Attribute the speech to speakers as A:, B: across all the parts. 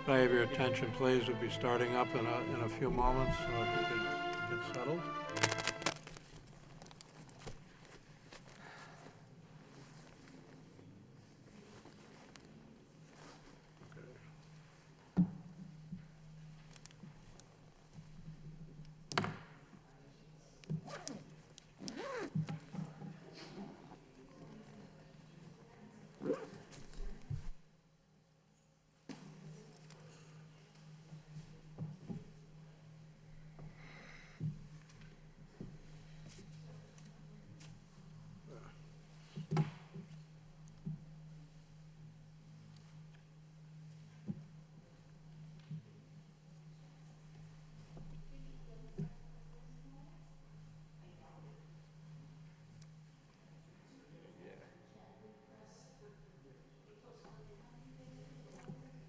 A: Could I have your attention, please? We'll be starting up in a few moments, so if you could get settled.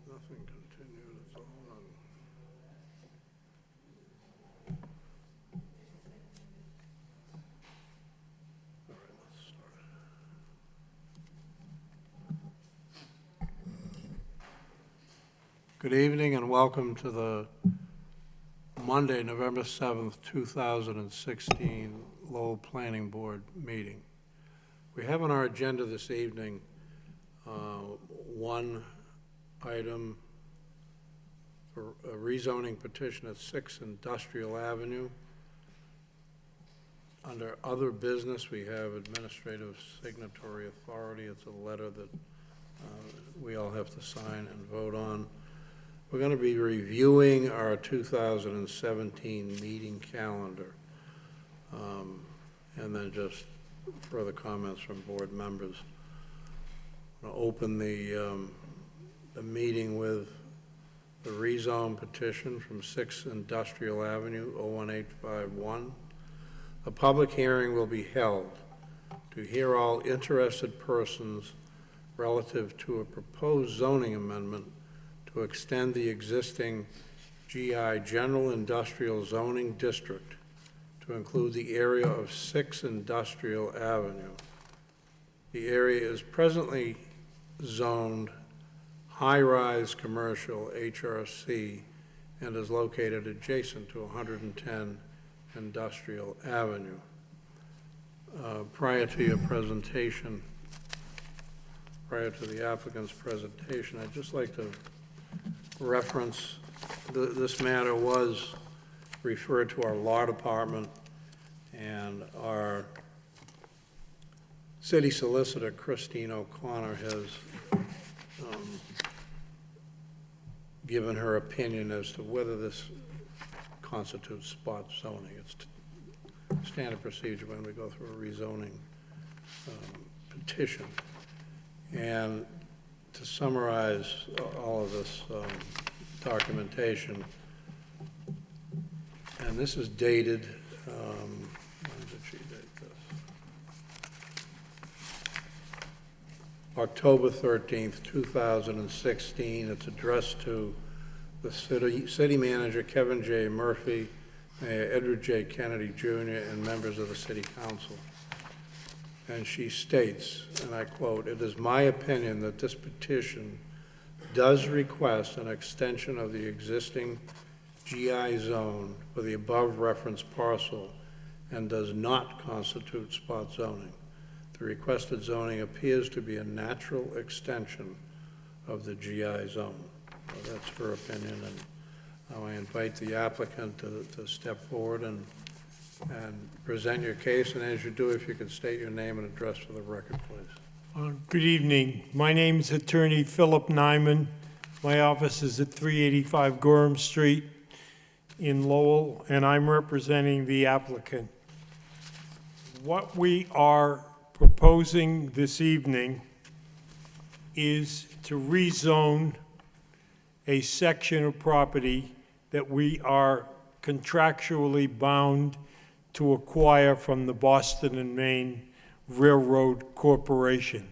A: Nothing continued, it's all on. All right, let's start. Good evening and welcome to the Monday, November 7th, 2016 Lowell Planning Board meeting. We have on our agenda this evening one item for a rezoning petition at 6 Industrial Avenue. Under other business, we have administrative signatory authority. It's a letter that we all have to sign and vote on. We're going to be reviewing our 2017 meeting calendar, and then just further comments from board members. I'm going to open the meeting with the rezone petition from 6 Industrial Avenue, 01851. A public hearing will be held to hear all interested persons relative to a proposed zoning amendment to extend the existing GI General Industrial Zoning District to include the area of 6 Industrial Avenue. The area is presently zoned high-rise commercial HRC and is located adjacent to 110 Industrial Avenue. Prior to your presentation, prior to the applicant's presentation, I'd just like to reference this matter was referred to our law department, and our city solicitor, Christine O'Connor, has given her opinion as to whether this constitutes spot zoning. It's standard procedure when we go through a rezoning petition. And to summarize all of this documentation, and this is dated, when did she date this? October 13th, 2016. It's addressed to the city manager, Kevin J. Murphy, Mayor Edward J. Kennedy Jr., and members of the city council. And she states, and I quote, "It is my opinion that this petition does request an extension of the existing GI zone for the above referenced parcel and does not constitute spot zoning. The requested zoning appears to be a natural extension of the GI zone." So that's her opinion, and I invite the applicant to step forward and present your case. And as you do, if you could state your name and address for the record, please.
B: Good evening. My name is Attorney Philip Nyman. My office is at 385 Gorham Street in Lowell, and I'm representing the applicant. What we are proposing this evening is to rezone a section of property that we are contractually bound to acquire from the Boston and Maine Railroad Corporation.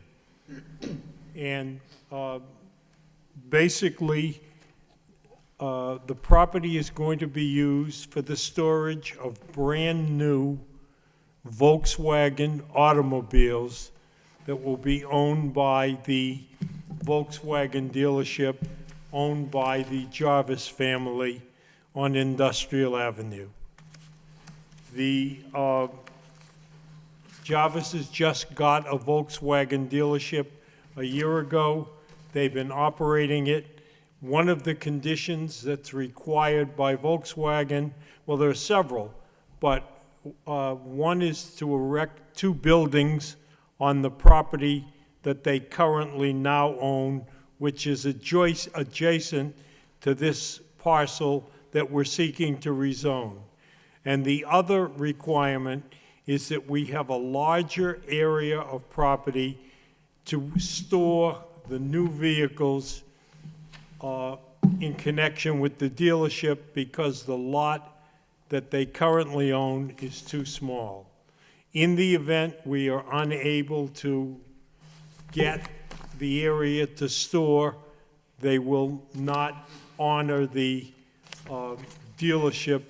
B: And basically, the property is going to be used for the storage of brand-new Volkswagen automobiles that will be owned by the Volkswagen dealership owned by the Jarvis family on Industrial Avenue. The Jarvises just got a Volkswagen dealership a year ago. They've been operating it. One of the conditions that's required by Volkswagen, well, there are several, but one is to erect 2 buildings on the property that they currently now own, which is adjacent to this parcel that we're seeking to rezone. And the other requirement is that we have a larger area of property to store the new vehicles in connection with the dealership, because the lot that they currently own is too small. In the event we are unable to get the area to store, they will not honor the dealership,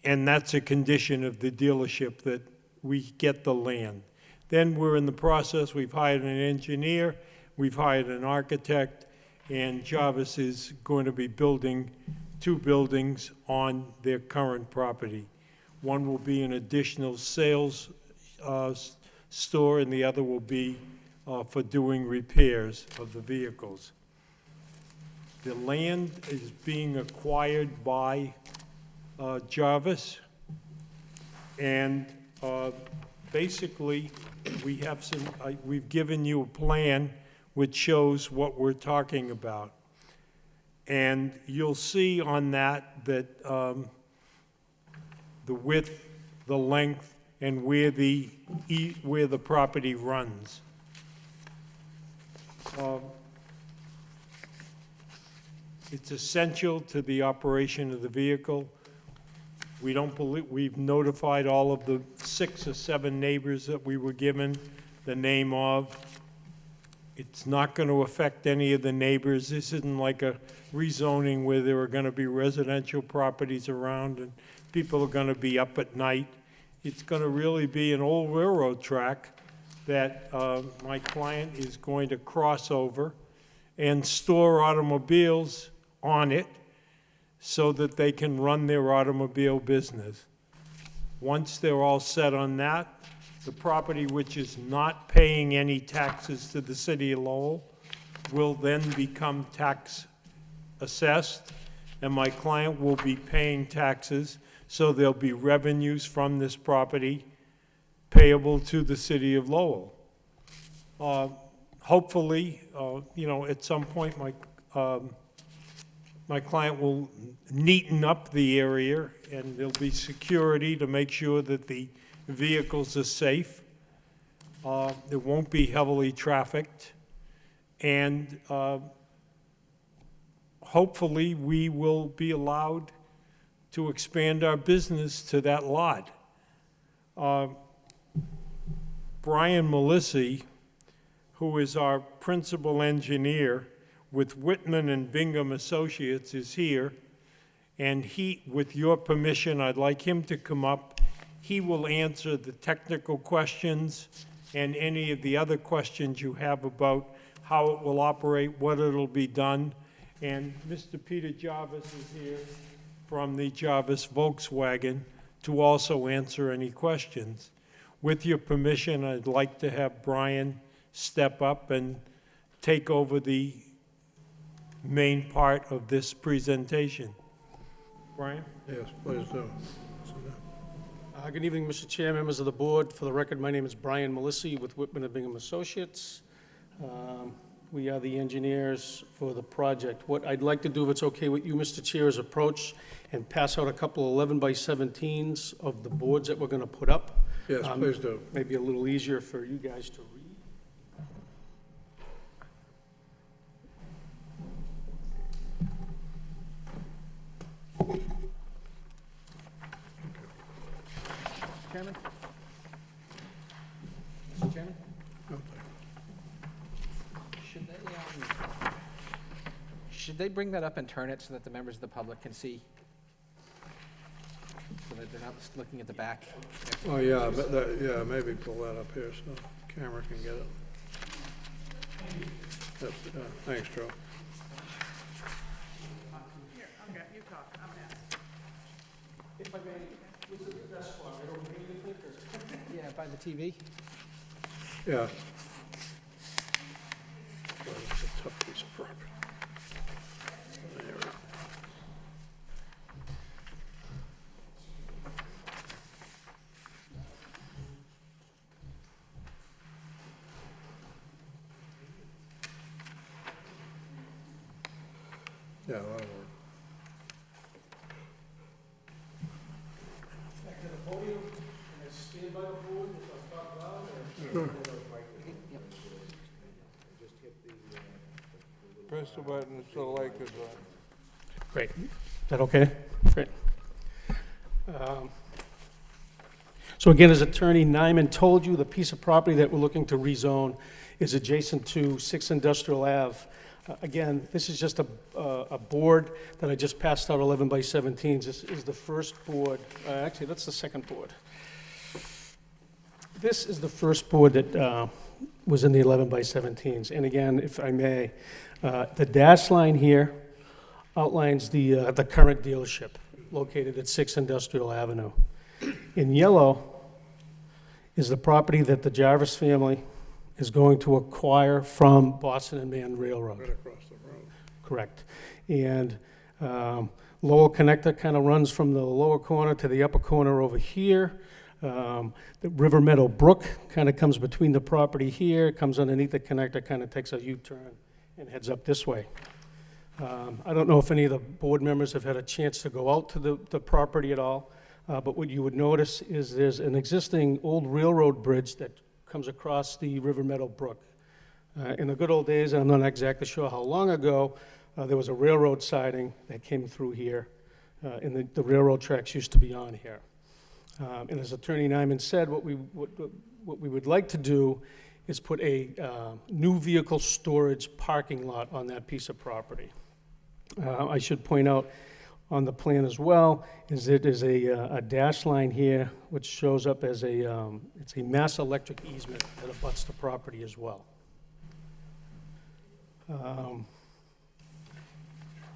B: and that's a condition of the dealership, that we get the land. Then we're in the process, we've hired an engineer, we've hired an architect, and Jarvis is going to be building 2 buildings on their current property. One will be an additional sales store, and the other will be for doing repairs of the vehicles. The land is being acquired by Jarvis, and basically, we've given you a plan which shows what we're talking about. And you'll see on that the width, the length, and where the property runs. It's essential to the operation of the vehicle. We don't believe, we've notified all of the 6 or 7 neighbors that we were given the name of. It's not going to affect any of the neighbors. This isn't like a rezoning where there are going to be residential properties around and people are going to be up at night. It's going to really be an old railroad track that my client is going to cross over and store automobiles on it so that they can run their automobile business. Once they're all set on that, the property which is not paying any taxes to the city of Lowell will then become tax assessed, and my client will be paying taxes, so there'll be revenues from this property payable to the city of Lowell. Hopefully, at some point, my client will neaten up the area, and there'll be security to make sure that the vehicles are safe. It won't be heavily trafficked, and hopefully we will be allowed to expand our business to that lot. Brian Melissi, who is our principal engineer with Whitman and Bingham Associates, is here, and with your permission, I'd like him to come up. He will answer the technical questions and any of the other questions you have about how it will operate, what it'll be done. And Mr. Peter Jarvis is here from the Jarvis Volkswagen to also answer any questions. With your permission, I'd like to have Brian step up and take over the main part of this presentation. Brian?
A: Yes, please do.
C: Good evening, Mr. Chair, members of the board. For the record, my name is Brian Melissi with Whitman and Bingham Associates. We are the engineers for the project. What I'd like to do, if it's okay with you, Mr. Chair, is approach and pass out a couple 11x17s of the boards that we're going to put up.
A: Yes, please do.
C: Maybe a little easier for you guys to read. Chairman? Mr. Chairman?
D: Should they bring that up and turn it so that the members of the public can see? So that they're not just looking at the back?
A: Oh, yeah, maybe pull that up here so the camera can get it. Thanks, Joe.
E: Here, okay, you talk, I'm next.
C: If I may, this is the best spot, right over here, you think, or?
D: Yeah, by the TV.
A: Yeah. Well, it's a tough piece of property. There we go. Yeah, that'll work.
C: Back to the podium, and I stand by the board if I talk loud, or?
F: Press the button so the light goes on.
C: Great. Is that okay? Great. So again, as Attorney Nyman told you, the piece of property that we're looking to rezone is adjacent to 6 Industrial Ave. Again, this is just a board that I just passed out 11 by 17s. This is the first board, actually, that's the second board. This is the first board that was in the 11 by 17s. And again, if I may, the dash line here outlines the current dealership located at 6 Industrial Avenue. In yellow is the property that the Jarvis family is going to acquire from Boston and Maine Railroad.
A: Right across the road.
C: Correct. And Lowell Connector kind of runs from the lower corner to the upper corner over here. The River Meadow Brook kind of comes between the property here, comes underneath the connector, kind of takes a U-turn and heads up this way. I don't know if any of the board members have had a chance to go out to the property at all, but what you would notice is there's an existing old railroad bridge that comes across the River Meadow Brook. In the good old days, and I'm not exactly sure how long ago, there was a railroad siding that came through here, and the railroad tracks used to be on here. And as Attorney Nyman said, what we would like to do is put a new vehicle storage parking lot on that piece of property. I should point out on the plan as well is that there's a dash line here which shows up as it's a Mass Electric easement that abuts the property as well.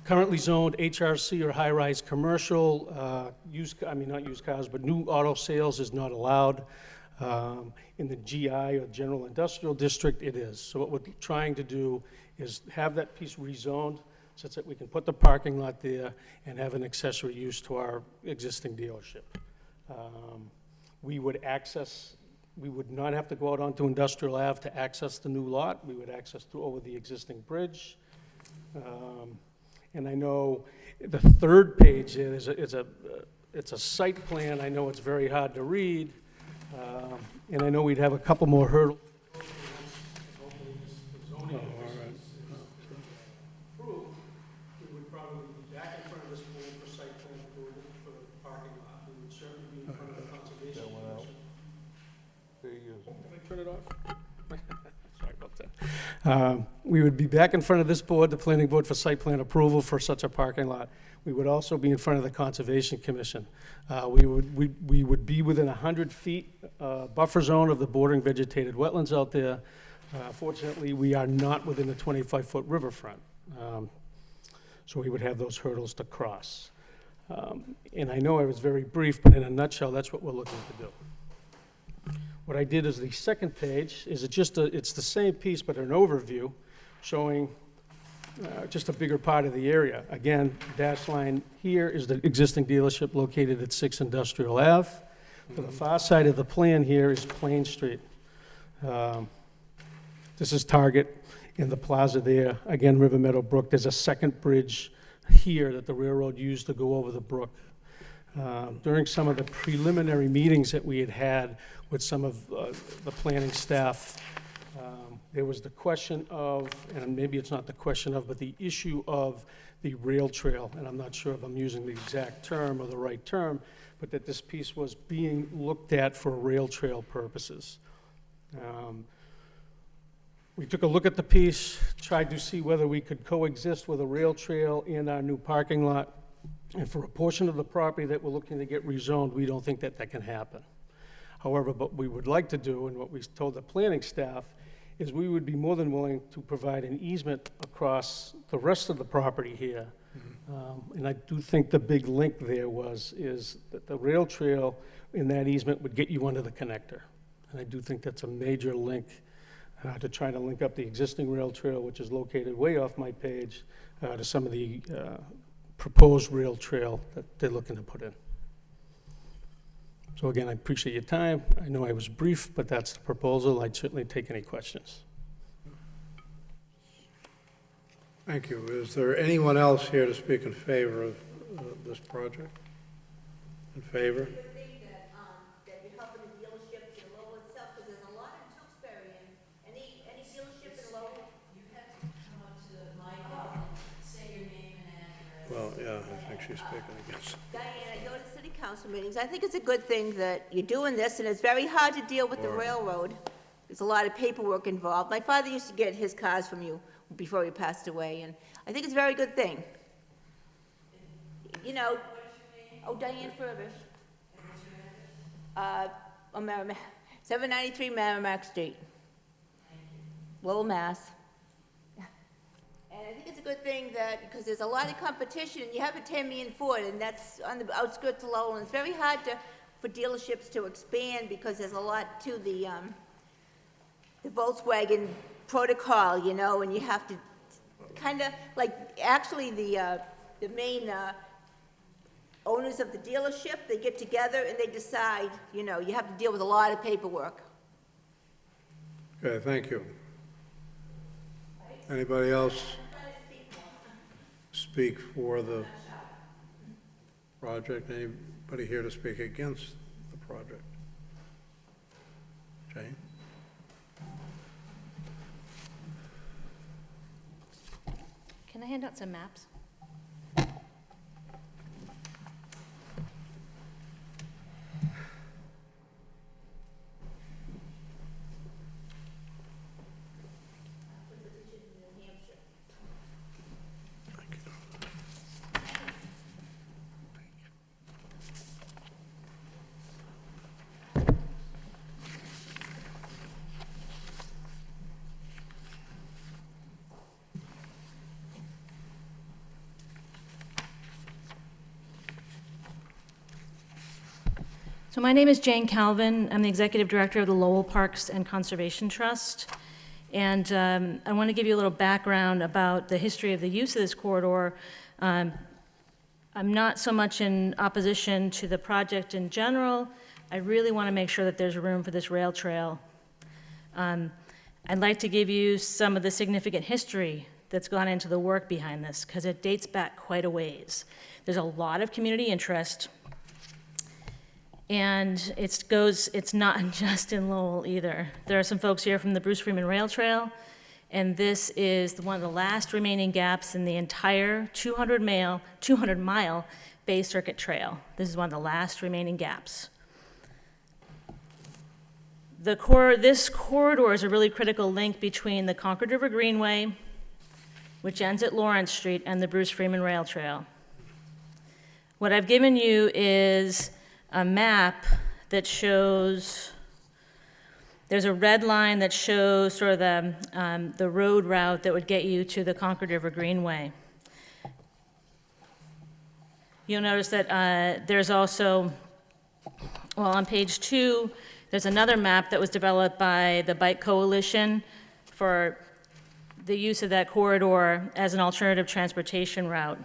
C: Currently zoned HRC or high-rise commercial, not used cars, but new auto sales is not allowed. In the GI or General Industrial District, it is. So what we're trying to do is have that piece rezoned such that we can put the parking lot there and have an accessory use to our existing dealership. We would not have to go out onto Industrial Ave to access the new lot. We would access through over the existing bridge. And I know the third page there is it's a site plan. I know it's very hard to read. And I know we'd have a couple more hurdles. We would probably be back in front of this board for site plan approval for the parking lot. We would certainly be in front of the Conservation Commission. Can I turn it off? Sorry about that. We would be back in front of this board, the planning board, for site plan approval for such a parking lot. We would also be in front of the Conservation Commission. We would be within 100 feet buffer zone of the bordering vegetated wetlands out there. Fortunately, we are not within the 25-foot riverfront. So we would have those hurdles to cross. And I know I was very brief, but in a nutshell, that's what we're looking to do. What I did is the second page is it's the same piece, but an overview showing just a bigger part of the area. Again, dash line here is the existing dealership located at 6 Industrial Ave. To the far side of the plan here is Plain Street. This is Target in the plaza there. Again, River Meadow Brook. There's a second bridge here that the railroad used to go over the brook. During some of the preliminary meetings that we had with some of the planning staff, there was the question of, and maybe it's not the question of, but the issue of the rail trail, and I'm not sure if I'm using the exact term or the right term, but that this piece was being looked at for rail trail purposes. We took a look at the piece, tried to see whether we could coexist with a rail trail in our new parking lot, and for a portion of the property that we're looking to get rezoned, we don't think that can happen. However, what we would like to do, and what we told the planning staff, is we would be more than willing to provide an easement across the rest of the property here. And I do think the big link there is that the rail trail in that easement would get you under the connector. And I do think that's a major link to try to link up the existing rail trail, which is located way off my page, to some of the proposed rail trail that they're looking to put in. So again, I appreciate your time. I know I was brief, but that's the proposal. I'd certainly take any questions.
A: Thank you. Is there anyone else here to speak in favor of this project? In favor?
G: Good thing that, that you're helping the dealerships in Lowell itself, because there's a lot in Tewksbury, and any dealership in Lowell.
H: You have to come up to the mic and say your name and address.
A: Well, yeah, I think she's speaking against.
G: Diane, I go to city council meetings. I think it's a good thing that you're doing this, and it's very hard to deal with the railroad. There's a lot of paperwork involved. My father used to get his cars from you before he passed away, and I think it's a very good thing. You know, Diane Furbish. On Merrimack, 793 Merrimack Street. Lowell, Mass. And I think it's a good thing that, because there's a lot of competition, and you have a 10-million Ford, and that's on the outskirts of Lowell, and it's very hard for dealerships to expand, because there's a lot to the Volkswagen protocol, you know, and you have to kind of, like, actually the main owners of the dealership, they get together and they decide, you know, you have to deal with a lot of paperwork.
A: Okay, thank you. Anybody else speak for the project? Anybody here to speak against the project? Jane?
I: Can I hand out some maps?
A: Thank you.
I: So my name is Jane Calvin. I'm the Executive Director of the Lowell Parks and Conservation Trust. And I want to give you a little background about the history of the use of this corridor. I'm not so much in opposition to the project in general. I really want to make sure that there's room for this rail trail. I'd like to give you some of the significant history that's gone into the work behind this, because it dates back quite a ways. There's a lot of community interest. And it's not just in Lowell either. There are some folks here from the Bruce Freeman Rail Trail, and this is one of the last remaining gaps in the entire 200-mile Bay Circuit Trail. This is one of the last remaining gaps. This corridor is a really critical link between the Concord River Greenway, which ends at Lawrence Street, and the Bruce Freeman Rail Trail. What I've given you is a map that shows, there's a red line that shows sort of the road route that would get you to the Concord River Greenway. You'll notice that there's also, well, on page 2, there's another map that was developed by the Bike Coalition for the use of that corridor as an alternative transportation route.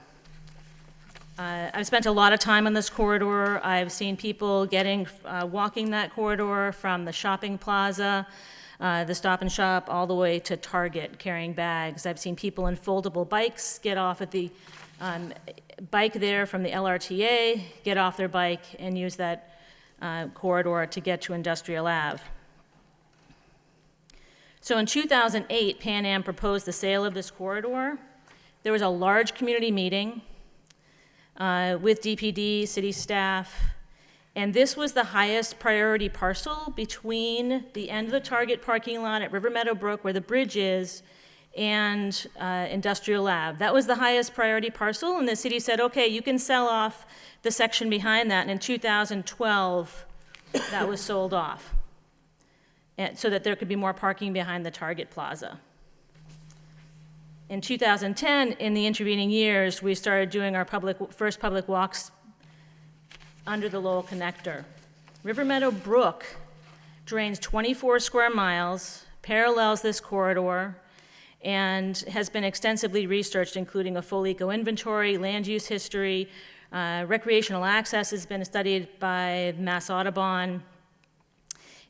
I: I've spent a lot of time on this corridor. I've seen people walking that corridor from the shopping plaza, the Stop and Shop, all the way to Target carrying bags. I've seen people in foldable bikes get off at the bike there from the LRTA, get off their bike and use that corridor to get to Industrial Ave. So in 2008, Pan Am proposed the sale of this corridor. There was a large community meeting with DPD, city staff, and this was the highest priority parcel between the end of the Target parking lot at River Meadow Brook, where the bridge is, and Industrial Ave. That was the highest priority parcel, and the city said, okay, you can sell off the section behind that, and in 2012, that was sold off. and so that there could be more parking behind the Target Plaza. In 2010, in the intervening years, we started doing our first public walks under the Lowell Connector. River Meadow Brook drains 24 square miles, parallels this corridor, and has been extensively researched, including a full eco-inventory, land use history, recreational access has been studied by Mass Audubon,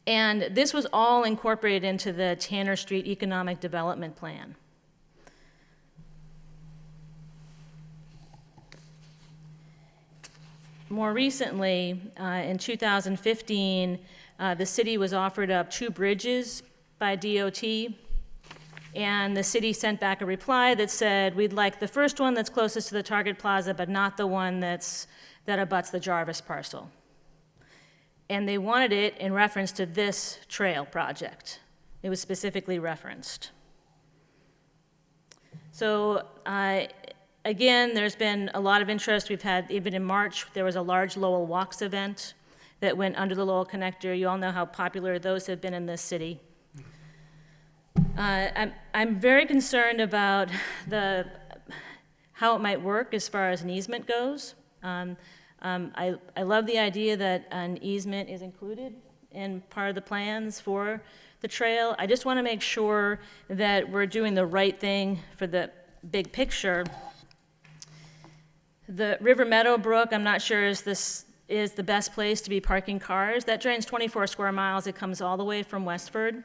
I: and this was all incorporated into the Tanner Street Economic Development Plan. More recently, in 2015, the city was offered up 2 bridges by DOT, and the city sent back a reply that said, we'd like the first one that's closest to the Target Plaza, but not the one that abuts the Jarvis parcel. And they wanted it in reference to this trail project. It was specifically referenced. So, again, there's been a lot of interest. We've had, even in March, there was a large Lowell Walks event that went under the Lowell Connector. You all know how popular those have been in this city. I'm very concerned about how it might work as far as an easement goes. I love the idea that an easement is included in part of the plans for the trail. I just want to make sure that we're doing the right thing for the big picture. The River Meadow Brook, I'm not sure is the best place to be parking cars. That drains 24 square miles. It comes all the way from Westford.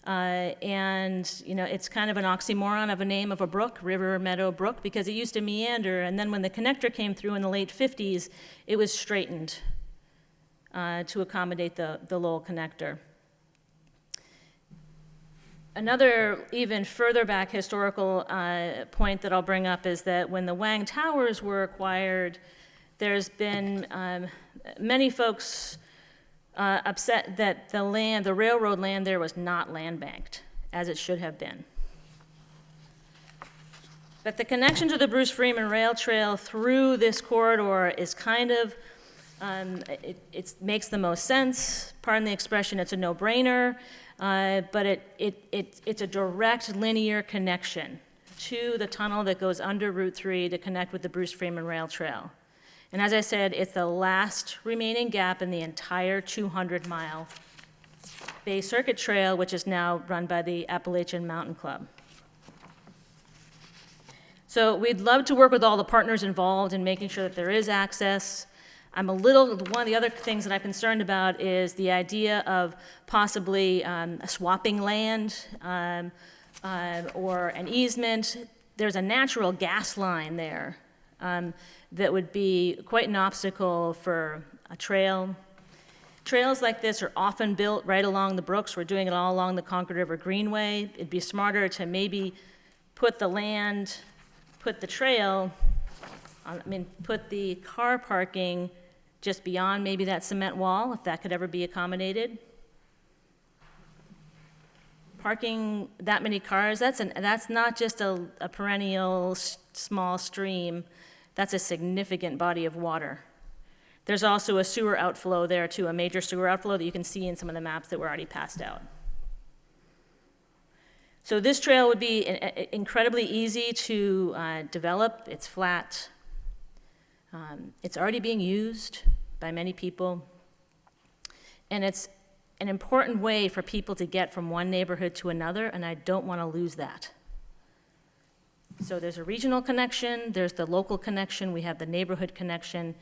I: And, you know, it's kind of an oxymoron of a name of a brook, River Meadow Brook, because it used to meander, and then when the connector came through in the late 50s, it was straightened to accommodate the Lowell Connector. Another even further back historical point that I'll bring up is that when the Wang Towers were acquired, there's been many folks upset that the railroad land there was not land banked, as it should have been. But the connection to the Bruce Freeman Rail Trail through this corridor is kind of, it makes the most sense. Pardon the expression, it's a no-brainer, but it's a direct linear connection to the tunnel that goes under Route 3 to connect with the Bruce Freeman Rail Trail. And as I said, it's the last remaining gap in the entire 200-mile Bay Circuit Trail, which is now run by the Appalachian Mountain Club. So we'd love to work with all the partners involved in making sure that there is access. One of the other things that I'm concerned about is the idea of possibly swapping land or an easement. There's a natural gas line there that would be quite an obstacle for a trail. Trails like this are often built right along the brooks. We're doing it all along the Concord River Greenway. It'd be smarter to maybe put the car parking just beyond maybe that cement wall, if that could ever be accommodated. Parking that many cars, that's not just a perennial small stream. That's a significant body of water. There's also a sewer outflow there too, a major sewer outflow that you can see in some of the maps that were already passed out. So this trail would be incredibly easy to develop. It's flat. It's already being used by many people. And it's an important way for people to get from one neighborhood to another, and I don't want to lose that. So there's a regional connection, there's the local connection, we have the neighborhood connection,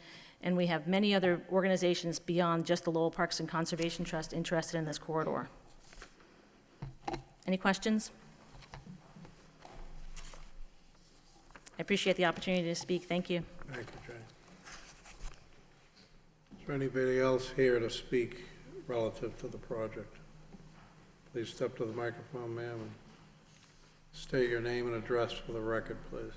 I: and we have many other organizations beyond just the Lowell Parks and Conservation Trust interested in this corridor. Any questions? I appreciate the opportunity to speak. Thank you.
A: Thank you, Jane. Is there anybody else here to speak relative to the project? Please step to the microphone, ma'am, and state your name and address for the record, please.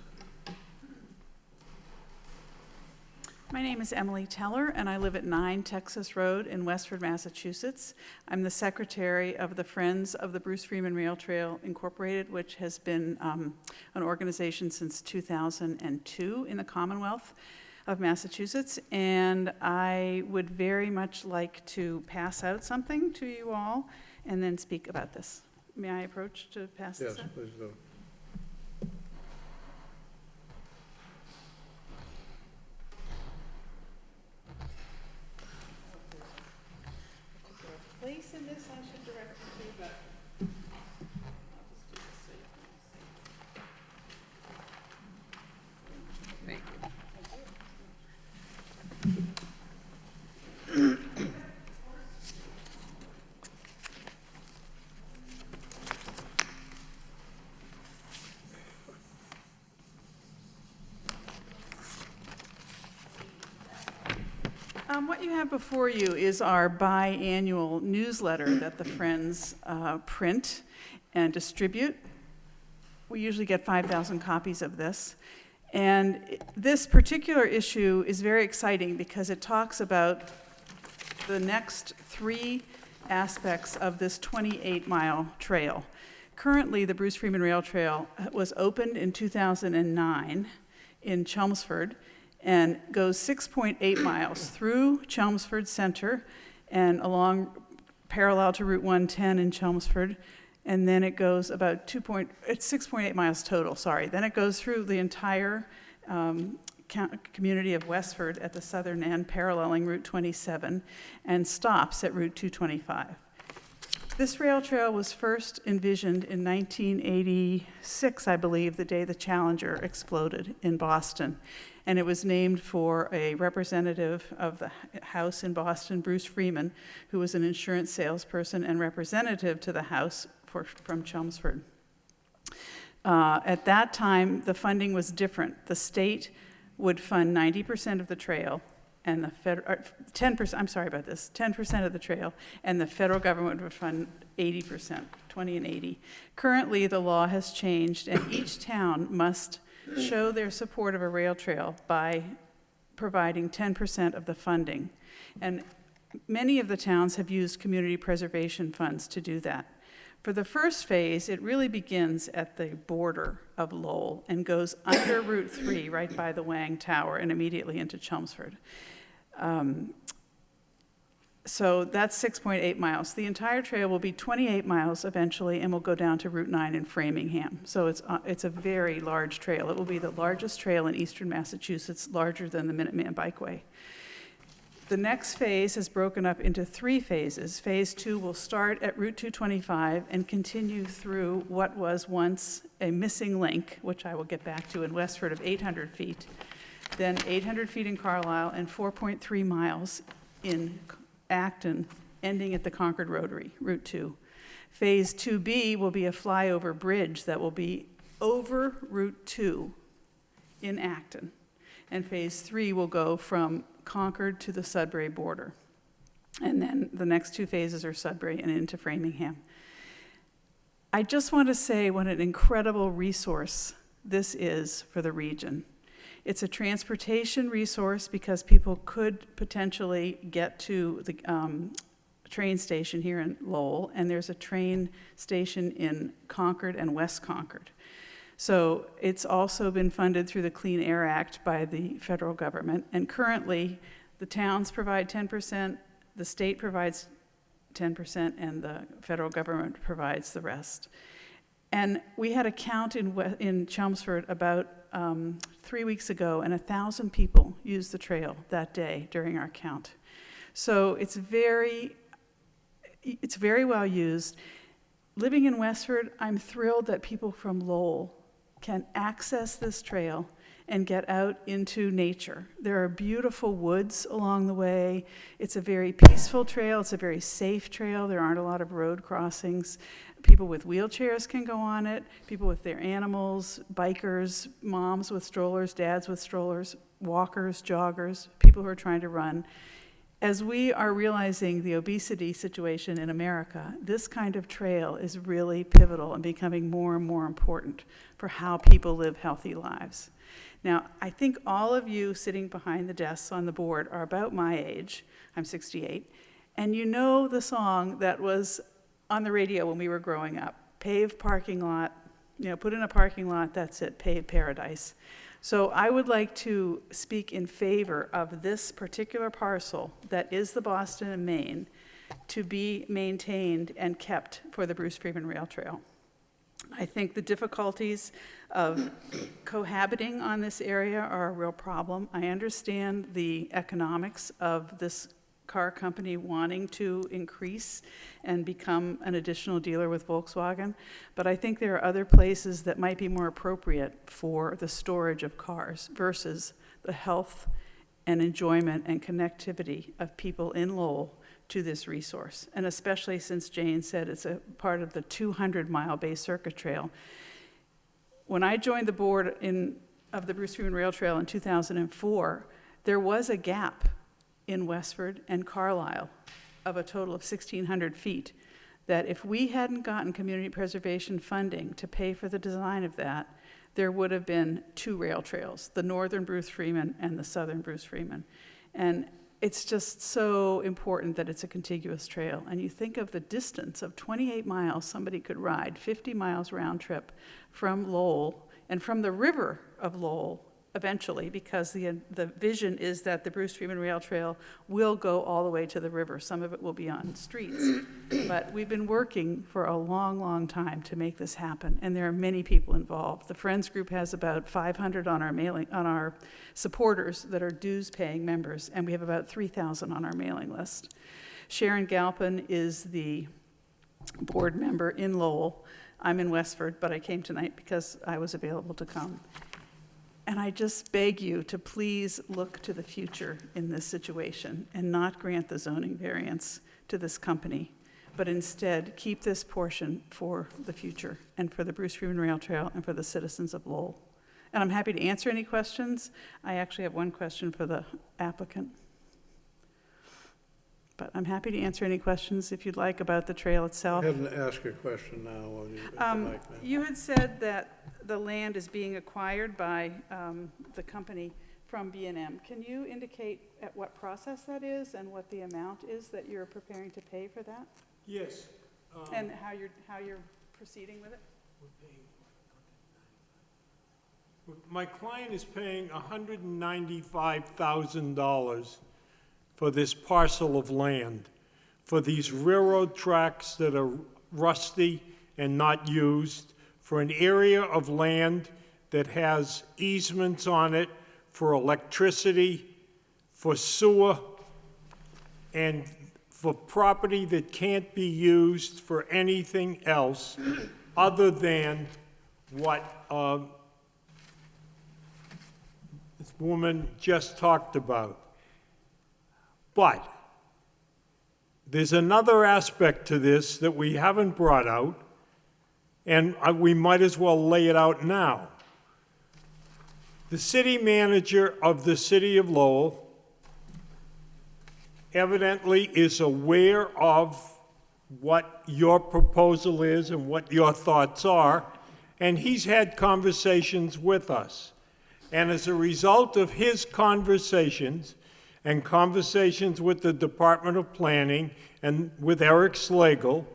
E: My name is Emily Teller, and I live at 9 Texas Road in Westford, Massachusetts. I'm the secretary of the Friends of the Bruce Freeman Rail Trail Incorporated, which has been an organization since 2002 in the Commonwealth of Massachusetts. And I would very much like to pass out something to you all. and then speak about this. May I approach to pass
A: Yes,
E: this up?
A: please do.
E: Place in this, I should direct you to, but I'll just do this so you can see.
D: Thank you.
E: What you have before you is our biannual newsletter that the Friends print and distribute. We usually get 5,000 copies of this. And this particular issue is very exciting because it talks about the next 3 aspects of this 28-mile trail. Currently, the Bruce Freeman Rail Trail was opened in 2009 in Chelmsford, and goes 6.8 miles through Chelmsford Center and along parallel to Route 110 in Chelmsford, and then it goes about it's 6.8 miles total, sorry. Then it goes through the entire community of Westford at the southern end, paralleling Route 27, and stops at Route 225. This rail trail was first envisioned in 1986, I believe, the day the Challenger exploded in Boston. And it was named for a representative of the House in Boston, Bruce Freeman, who was an insurance salesperson and representative to the House from Chelmsford. At that time, the funding was different. The state would fund 90% of the trail, and the 10%, I'm sorry about this, 10% of the trail, and the federal government would fund 80%, 20 and 80. Currently, the law has changed, and each town must show their support of a rail trail by providing 10% of the funding. And many of the towns have used community preservation funds to do that. For the first phase, it really begins at the border of Lowell and goes under Route 3, right by the Wang Tower, and immediately into Chelmsford. So that's 6.8 miles. The entire trail will be 28 miles eventually and will go down to Route 9 in Framingham. So it's a very large trail. It will be the largest trail in eastern Massachusetts, larger than the Minuteman Bikeway. The next phase is broken up into 3 phases. Phase 2 will start at Route 225 and continue through what was once a missing link, which I will get back to, in Westford of 800 feet, then 800 feet in Carlisle, and 4.3 miles in Acton, ending at the Concord Rotary, Route 2. Phase 2B will be a flyover bridge that will be over Route 2 in Acton. And Phase 3 will go from Concord to the Sudbury border. And then the next 2 phases are Sudbury and into Framingham. I just want to say what an incredible resource this is for the region. It's a transportation resource because people could potentially get to the train station here in Lowell, and there's a train station in Concord and West Concord. So it's also been funded through the Clean Air Act by the federal government, and currently the towns provide 10%, the state provides 10%, and the federal government provides the rest. And we had a count in Chelmsford about 3 weeks ago, and 1,000 people used the trail that day during our count. So it's very well used. Living in Westford, I'm thrilled that people from Lowell can access this trail and get out into nature. There are beautiful woods along the way. It's a very peaceful trail. It's a very safe trail. There aren't a lot of road crossings. People with wheelchairs can go on it, people with their animals, bikers, moms with strollers, dads with strollers, walkers, joggers, people who are trying to run. As we are realizing the obesity situation in America, this kind of trail is really pivotal and becoming more and more important for how people live healthy lives. Now, I think all of you sitting behind the desks on the board are about my age. I'm 68. And you know the song that was on the radio when we were growing up. Paved parking lot, put in a parking lot, that's it, paved paradise. So I would like to speak in favor of this particular parcel that is the Boston and Maine to be maintained and kept for the Bruce Freeman Rail Trail. I think the difficulties of cohabiting on this area are a real problem. I understand the economics of this car company wanting to increase and become an additional dealer with Volkswagen, but I think there are other places that might be more appropriate for the storage of cars versus the health and enjoyment and connectivity of people in Lowell to this resource, and especially since Jane said it's a part of the 200-mile Bay Circuit Trail. When I joined the board of the Bruce Freeman Rail Trail in 2004, there was a gap in Westford and Carlisle of a total of 1,600 feet, that if we hadn't gotten community preservation funding to pay for the design of that, there would have been 2 rail trails, the northern Bruce Freeman and the southern Bruce Freeman. And it's just so important that it's a contiguous trail. And you think of the distance of 28 miles somebody could ride, 50 miles round trip from Lowell and from the river of Lowell eventually, because the vision is that the Bruce Freeman Rail Trail will go all the way to the river. Some of it will be on streets. But we've been working for a long, long time to make this happen, and there are many people involved. The Friends Group has about 500 on our supporters that are dues-paying members, and we have about 3,000 on our mailing list. Sharon Galpin is the board member in Lowell. I'm in Westford, but I came tonight because I was available to come. And I just beg you to please look to the future in this situation and not grant the zoning variance to this company, but instead keep this portion for the future and for the Bruce Freeman Rail Trail and for the citizens of Lowell. And I'm happy to answer any questions. I actually have one question for the applicant. But I'm happy to answer any questions if you'd like about the trail itself.
A: Go ahead and ask your question now. While you, if you like, ma'am.
E: You had said that the land is being acquired by the company from B&M. Can you indicate at what process that is and what the amount is that you're preparing to pay for that?
B: Yes.
E: And how you're proceeding with it?
B: My client is paying $195,000 for this parcel of land, for these railroad tracks that are rusty and not used, for an area of land that has easements on it for electricity, for sewer, and for property that can't be used for anything else other than what this woman just talked about. But there's another aspect to this that we haven't brought out, and we might as well lay it out now. The city manager of the city of Lowell evidently is aware of what your proposal is and what your thoughts are, and he's had conversations with us. And as a result of his conversations and conversations with the Department of Planning and with Eric Slagle,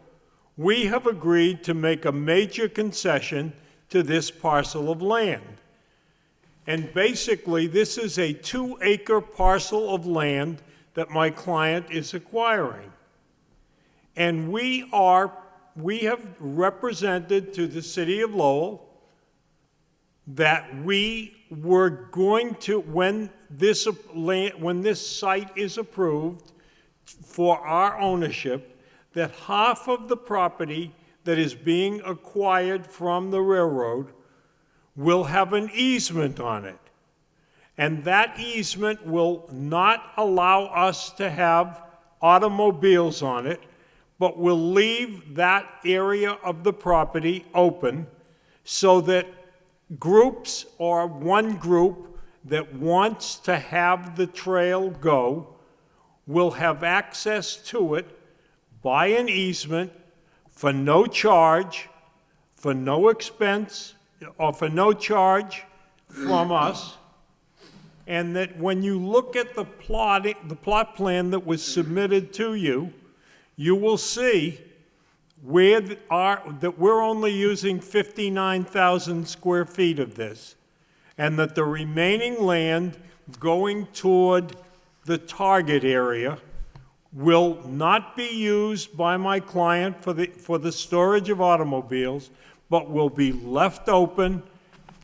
B: we have agreed to make a major concession to this parcel of land. And basically, this is a 2-acre parcel of land that my client is acquiring. And we have represented to the city of Lowell that we were going to, when this site is approved for our ownership, that half of the property that is being acquired from the railroad will have an easement on it. And that easement will not allow us to have automobiles on it, but will leave that area of the property open so that groups or one group that wants to have the trail go will have access to it by an easement for no charge, for no expense, or for no charge from us. And that when you look at the plot plan that was submitted to you, you will see that we're only using 59,000 square feet of this, and that the remaining land going toward the target area will not be used by my client for the storage of automobiles, but will be left open,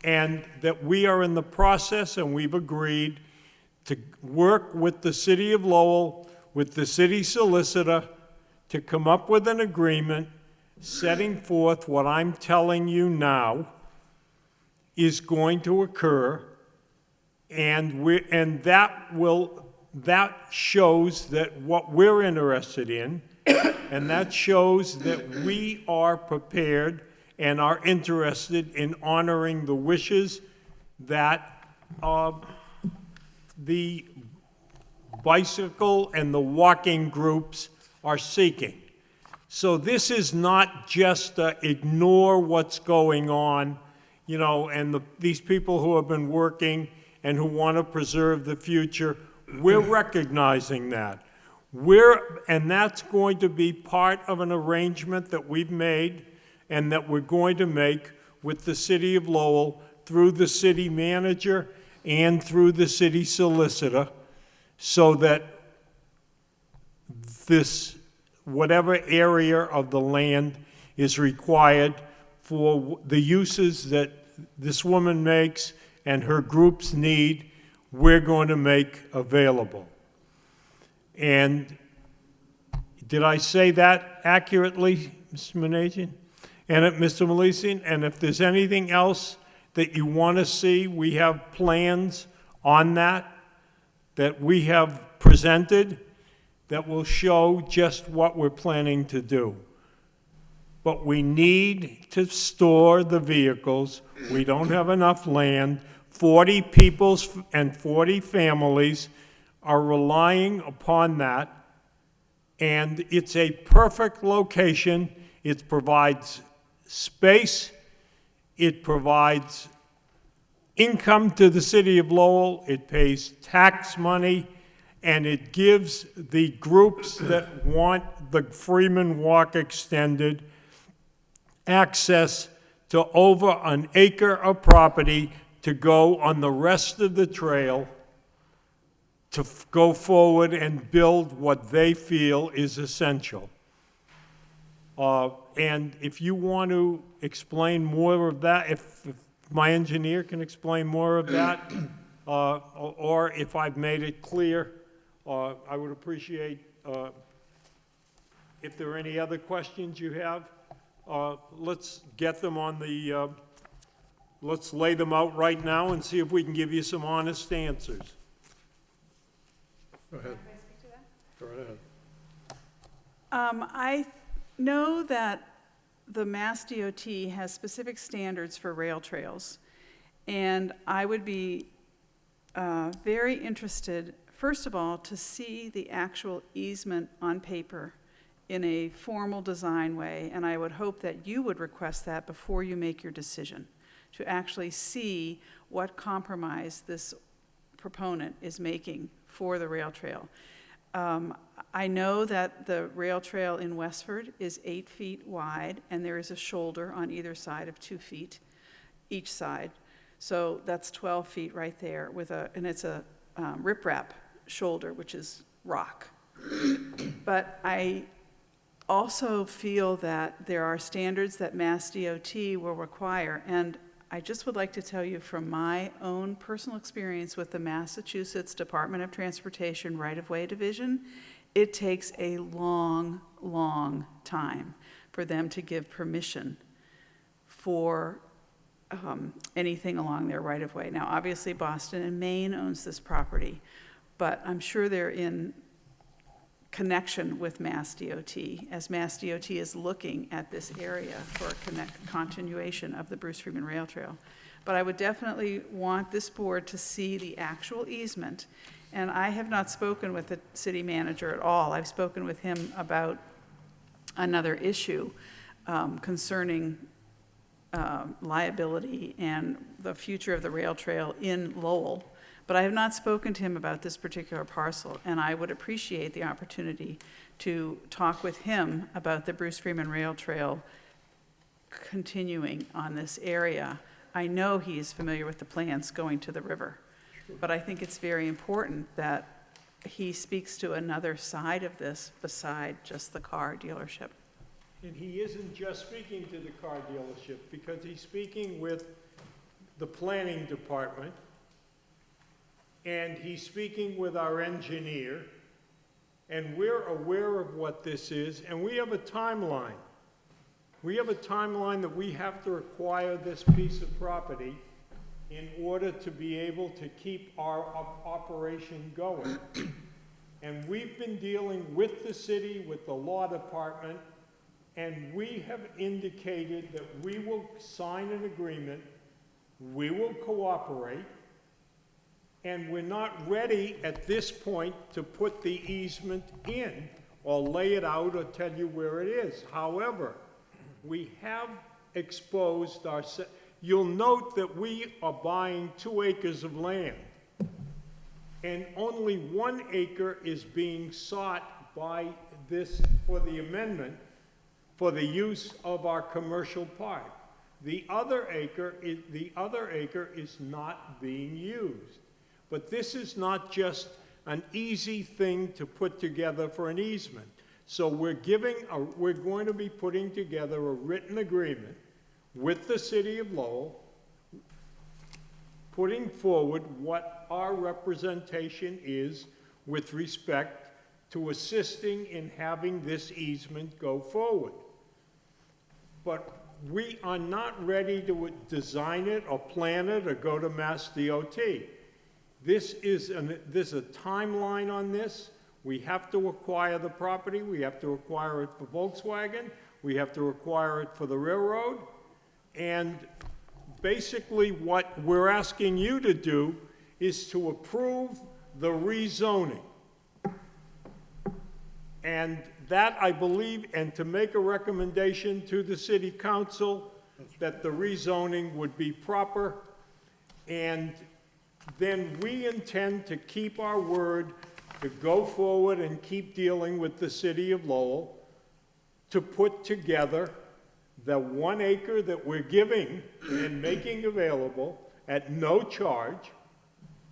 B: and that we are in the process, and we've agreed to work with the city of Lowell, with the city solicitor, to come up with an agreement setting forth what I'm telling you now is going to occur, and that shows that what we're interested in, and that shows that we are prepared and are interested in honoring the wishes that the bicycle and the walking groups are seeking. So this is not just ignore what's going on, you know, and these people who have been working and who want to preserve the future. We're recognizing that. And that's going to be part of an arrangement that we've made and that we're going to make with the city of Lowell through the city manager and through the city solicitor, so that this, whatever area of the land is required for the uses that this woman makes and her groups need, we're going to make available. And did I say that accurately, Mr. Manajan? And Mr. Melisian? And if there's anything else that you want to see, we have plans on that we have presented that will show just what we're planning to do. But we need to store the vehicles. We don't have enough land. 40 people and 40 families are relying upon that, and it's a perfect location. It provides space, it provides income to the city of Lowell, it pays tax money, and it gives the groups that want the Freeman Walk extended access to over an acre of property to go on the rest of the trail, to go forward and build what they feel is essential. And if you want to explain more of that, if my engineer can explain more of that, or if I've made it clear, I would appreciate if there are any other questions you have. Let's get them on the, let's lay them out right now and see if we can give you some honest answers.
A: Go ahead. Go right ahead.
E: I know that the Mass DOT has specific standards for rail trails, and I would be very interested, first of all, to see the actual easement on paper in a formal design way, and I would hope that you would request that before you make your decision, to actually see what compromise this proponent is making for the rail trail. I know that the rail trail in Westford is 8 feet wide, and there is a shoulder on either side of 2 feet each side. So that's 12 feet right there with and it's a riprap shoulder, which is rock. But I also feel that there are standards that Mass DOT will require, and I just would like to tell you from my own personal experience with the Massachusetts Department of Transportation Right-of-Way Division, it takes a long, long time for them to give permission for anything along their right-of-way. Now, obviously, Boston and Maine owns this property, but I'm sure they're in connection with Mass DOT, as Mass DOT is looking at this area for a continuation of the Bruce Freeman Rail Trail. But I would definitely want this board to see the actual easement, and I have not spoken with the city manager at all. I've spoken with him about another issue concerning liability and the future of the rail trail in Lowell. But I have not spoken to him about this particular parcel, and I would appreciate the opportunity to talk with him about the Bruce Freeman Rail Trail continuing on this area. I know he is familiar with the plans going to the river, but I think it's very important that he speaks to another side of this beside just the car dealership.
B: And he isn't just speaking to the car dealership, because he's speaking with the planning department, and he's speaking with our engineer, and we're aware of what this is, and we have a timeline. We have a timeline that we have to acquire this piece of property in order to be able to keep our operation going. And we've been dealing with the city, with the law department, and we have indicated that we will sign an agreement, we will cooperate, and we're not ready at this point to put the easement in or lay it out or tell you where it is. However, we have exposed you'll note that we are buying 2 acres of land, and only 1 acre is being sought by this for the amendment for the use of our commercial park. The other acre is not being used. But this is not just an easy thing to put together for an easement. So we're going to be putting together a written agreement with the city of Lowell, putting forward what our representation is with respect to assisting in having this easement go forward. But we are not ready to design it or plan it or go to Mass DOT. This is a timeline on this. We have to acquire the property. We have to acquire it for Volkswagen. We have to acquire it for the railroad. And basically what we're asking you to do is to approve the rezoning. And that, I believe, and to make a recommendation to the city council that the rezoning would be proper. And then we intend to keep our word to go forward and keep dealing with the city of Lowell to put together the 1 acre that we're giving and making available at no charge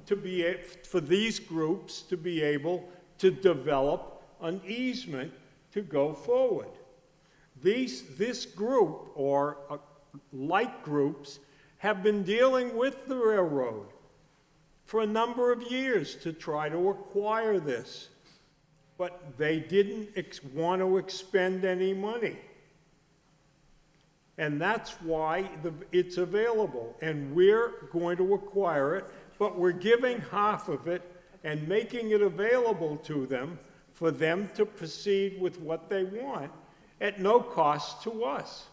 B: for these groups to be able to develop an easement to go forward. This group, or like groups, have been dealing with the railroad for a number of years to try to acquire this, but they didn't want to expend any money. And that's why it's available, and we're going to acquire it, but we're giving half of it and making it available to them for them to proceed with what they want at no cost to us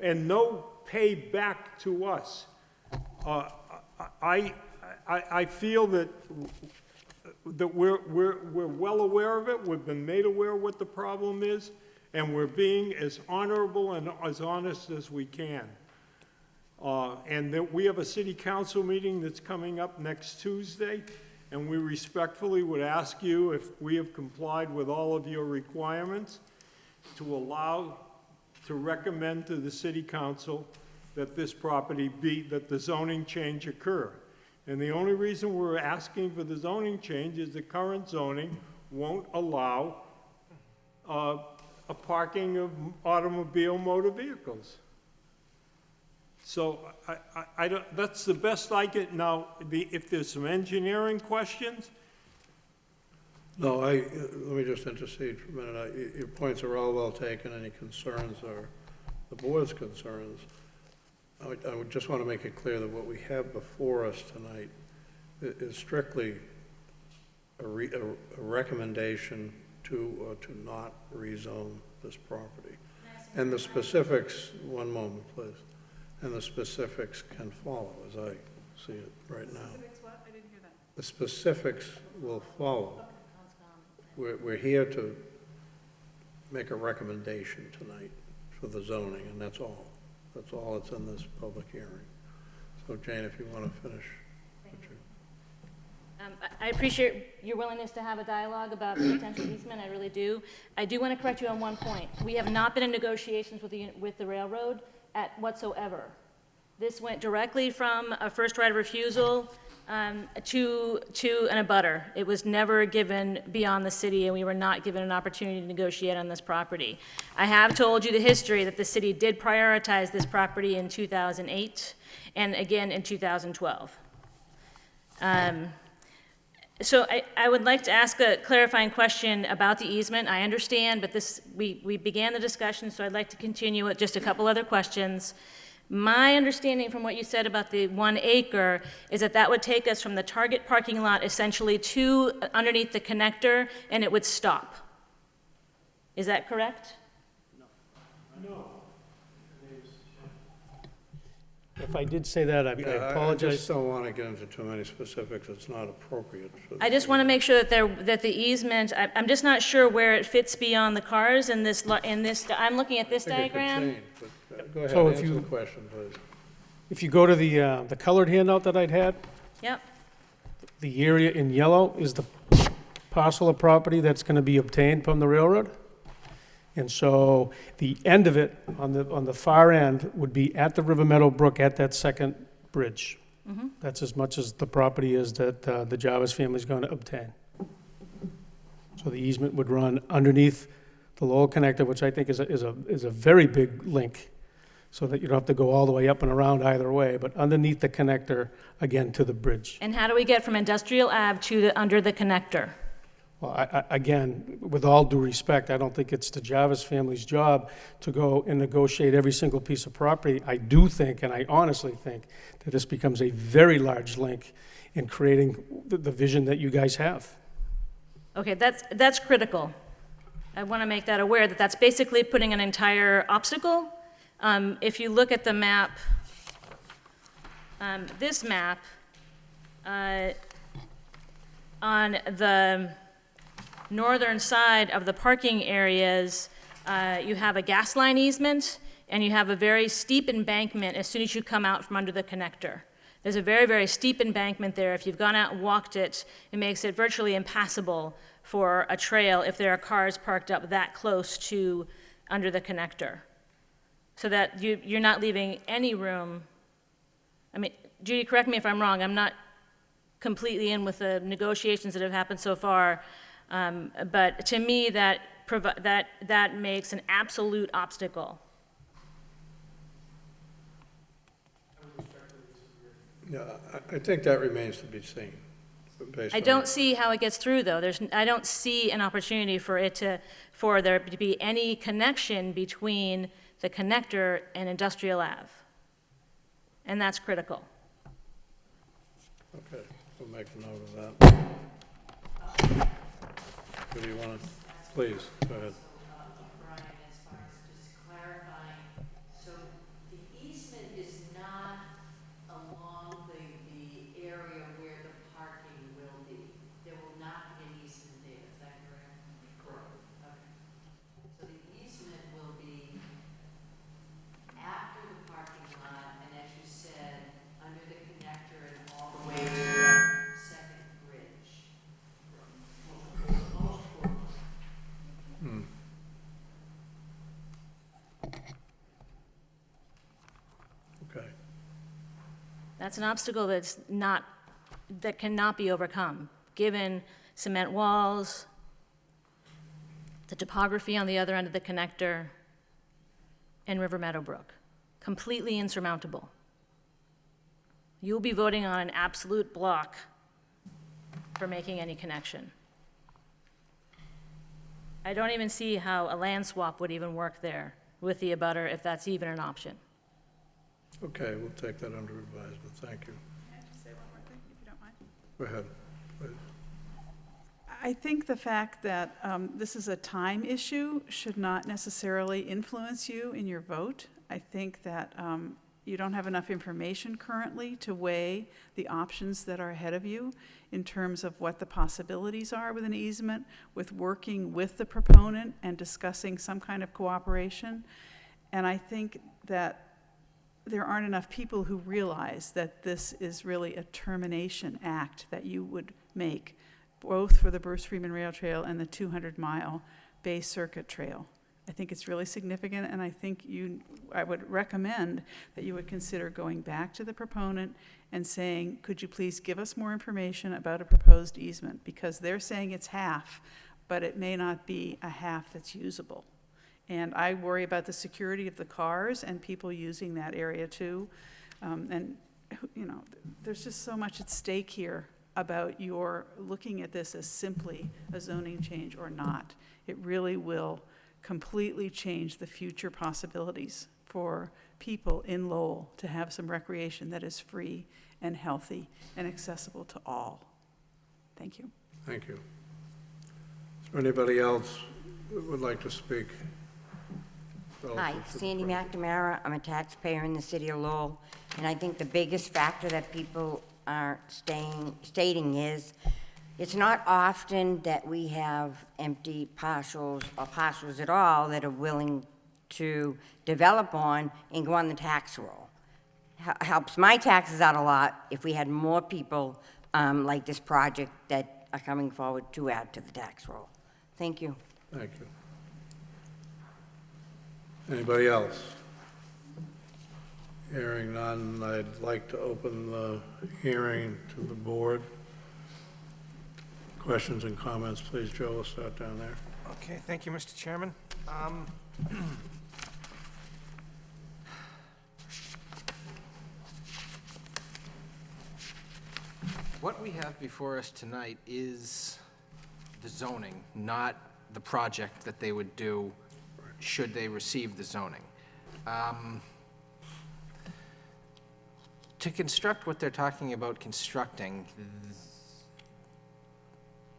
B: and no payback to us. I feel that we're well aware of it. We've been made aware of what the problem is, and we're being as honorable and as honest as we can. And that we have a city council meeting that's coming up next Tuesday, and we respectfully would ask you, if we have complied with all of your requirements, to recommend to the city council that this property that the zoning change occur. And the only reason we're asking for the zoning change is the current zoning won't allow a parking of automobile motor vehicles. So I don't, that's the best I get. Now, if there's some engineering questions.
A: No, let me just intercede for a minute. Your points are all well taken. Any concerns are the board's concerns. I would just want to make it clear that what we have before us tonight is strictly a recommendation to or to not rezone this property. And the specifics, one moment, please. And the specifics can follow, as I see it right now.
E: Specifics what? I didn't hear that.
A: The specifics will follow. We're here to make a recommendation tonight for the zoning, and that's all. That's all that's in this public hearing. So Jane, if you want to finish.
I: I appreciate your willingness to have a dialogue about the potential easement, I really do. I do want to correct you on one point. We have not been in negotiations with the railroad whatsoever. This went directly from a first right of refusal to an abutter. It was never given beyond the city, and we were not given an opportunity to negotiate on this property. I have told you the history that the city did prioritize this property in 2008 and again in 2012. So I would like to ask a clarifying question about the easement. I understand, but we began the discussion, so I'd like to continue with just a couple other questions. My understanding from what you said about the 1 acre is that that would take us from the Target parking lot essentially to underneath the connector, and it would stop. Is that correct?
C: If I did say that, I
A: Yeah, I
C: apologize.
A: just don't want to get into too many specifics. It's not appropriate. for
I: I just want to make sure that the easement, I'm just not sure where it fits beyond the cars in this, I'm looking at this
A: I think it could
I: diagram.
A: change, but, Go ahead,
C: So if
A: answer
C: you-
A: the question, please.
C: If you go to the colored handout that I'd had,
I: Yep,
C: the area in yellow is the parcel of property that's going to be obtained from the railroad. And so the end of it, on the far end, would be at the River Meadow Brook at that second bridge. That's as much as the property is that the Jarvis family is going to obtain. So the easement would run underneath the Lowell connector, which I think is a very big link, so that you don't have to go all the way up and around either way, but underneath the connector, again, to the bridge.
I: and how do we get from Industrial Ave to under the connector?
C: Well, again, with all due respect, I don't think it's the Jarvis family's job to go and negotiate every single piece of property. I do think, and I honestly think, that this becomes a very large link in creating the vision that you guys have.
I: Okay, that's critical. I want to make that aware that that's basically putting an entire obstacle. If you look at the map, this map, on the northern side of the parking areas, you have a gas line easement, and you have a very steep embankment as soon as you come out from under the connector. There's a very, very steep embankment there. If you've gone out and walked it, it makes it virtually impassable for a trail if there are cars parked up that close to under the connector. So that you're not leaving any room. I mean, Judy, correct me if I'm wrong, I'm not completely in with the negotiations that have happened so far, but to me, that makes an absolute obstacle.
A: Yeah, I think that remains to be seen. based
I: I
A: on-
I: don't see how it gets through, though. I don't see an opportunity for there to be any connection between the connector and Industrial Ave. And that's critical.
A: Okay, we'll make a note of that. What do you want to, please, go ahead.
H: Brian, as far as just clarifying, so the easement is not along the area where the parking will be. There will not be an easement there, is that correct? Correct. Okay. So the easement will be after the parking lot, and as you said, under the connector and all the way to that second bridge.
A: Okay,
I: That's an obstacle that cannot be overcome, given cement walls, the topography on the other end of the connector, and River Meadow Brook. Completely insurmountable. You'll be voting on an absolute block for making any connection. I don't even see how a land swap would even work there with the abutter, if that's even an option.
A: okay, we'll take that under advisement, thank you.
E: Can I just say one more thing, if you don't mind?
A: Go ahead, please.
E: I think the fact that this is a time issue should not necessarily influence you in your vote. I think that you don't have enough information currently to weigh the options that are ahead of you in terms of what the possibilities are with an easement, with working with the proponent and discussing some kind of cooperation. And I think that there aren't enough people who realize that this is really a termination act that you would make, both for the Bruce Freeman Rail Trail and the 200-mile Bay Circuit Trail. I think it's really significant, and I would recommend that you would consider going back to the proponent and saying, could you please give us more information about a proposed easement? Because they're saying it's half, but it may not be a half that's usable. And I worry about the security of the cars and people using that area too. And, there's just so much at stake here about your looking at this as simply a zoning change or not. It really will completely change the future possibilities for people in Lowell to have some recreation that is free and healthy and accessible to all. Thank you.
A: Thank you. Is there anybody else that would like to speak?
J: Hi,
A: relative to the
J: Sandy
A: project?
J: McNamara. I'm a taxpayer in the city of Lowell, and I think the biggest factor that people are stating is it's not often that we have empty parcels or parcels at all that are willing to develop on and go on the tax roll. Helps my taxes out a lot if we had more people like this project that are coming forward to add to the tax roll. Thank you.
A: Thank you. Anybody else? Hearing none, I'd like to open the hearing to the board. Questions and comments, please. Joe, we'll start down there.
D: Okay, thank you, Mr. Chairman. What we have before us tonight is the zoning, not the project that they would do should they receive the zoning. To construct what they're talking about constructing,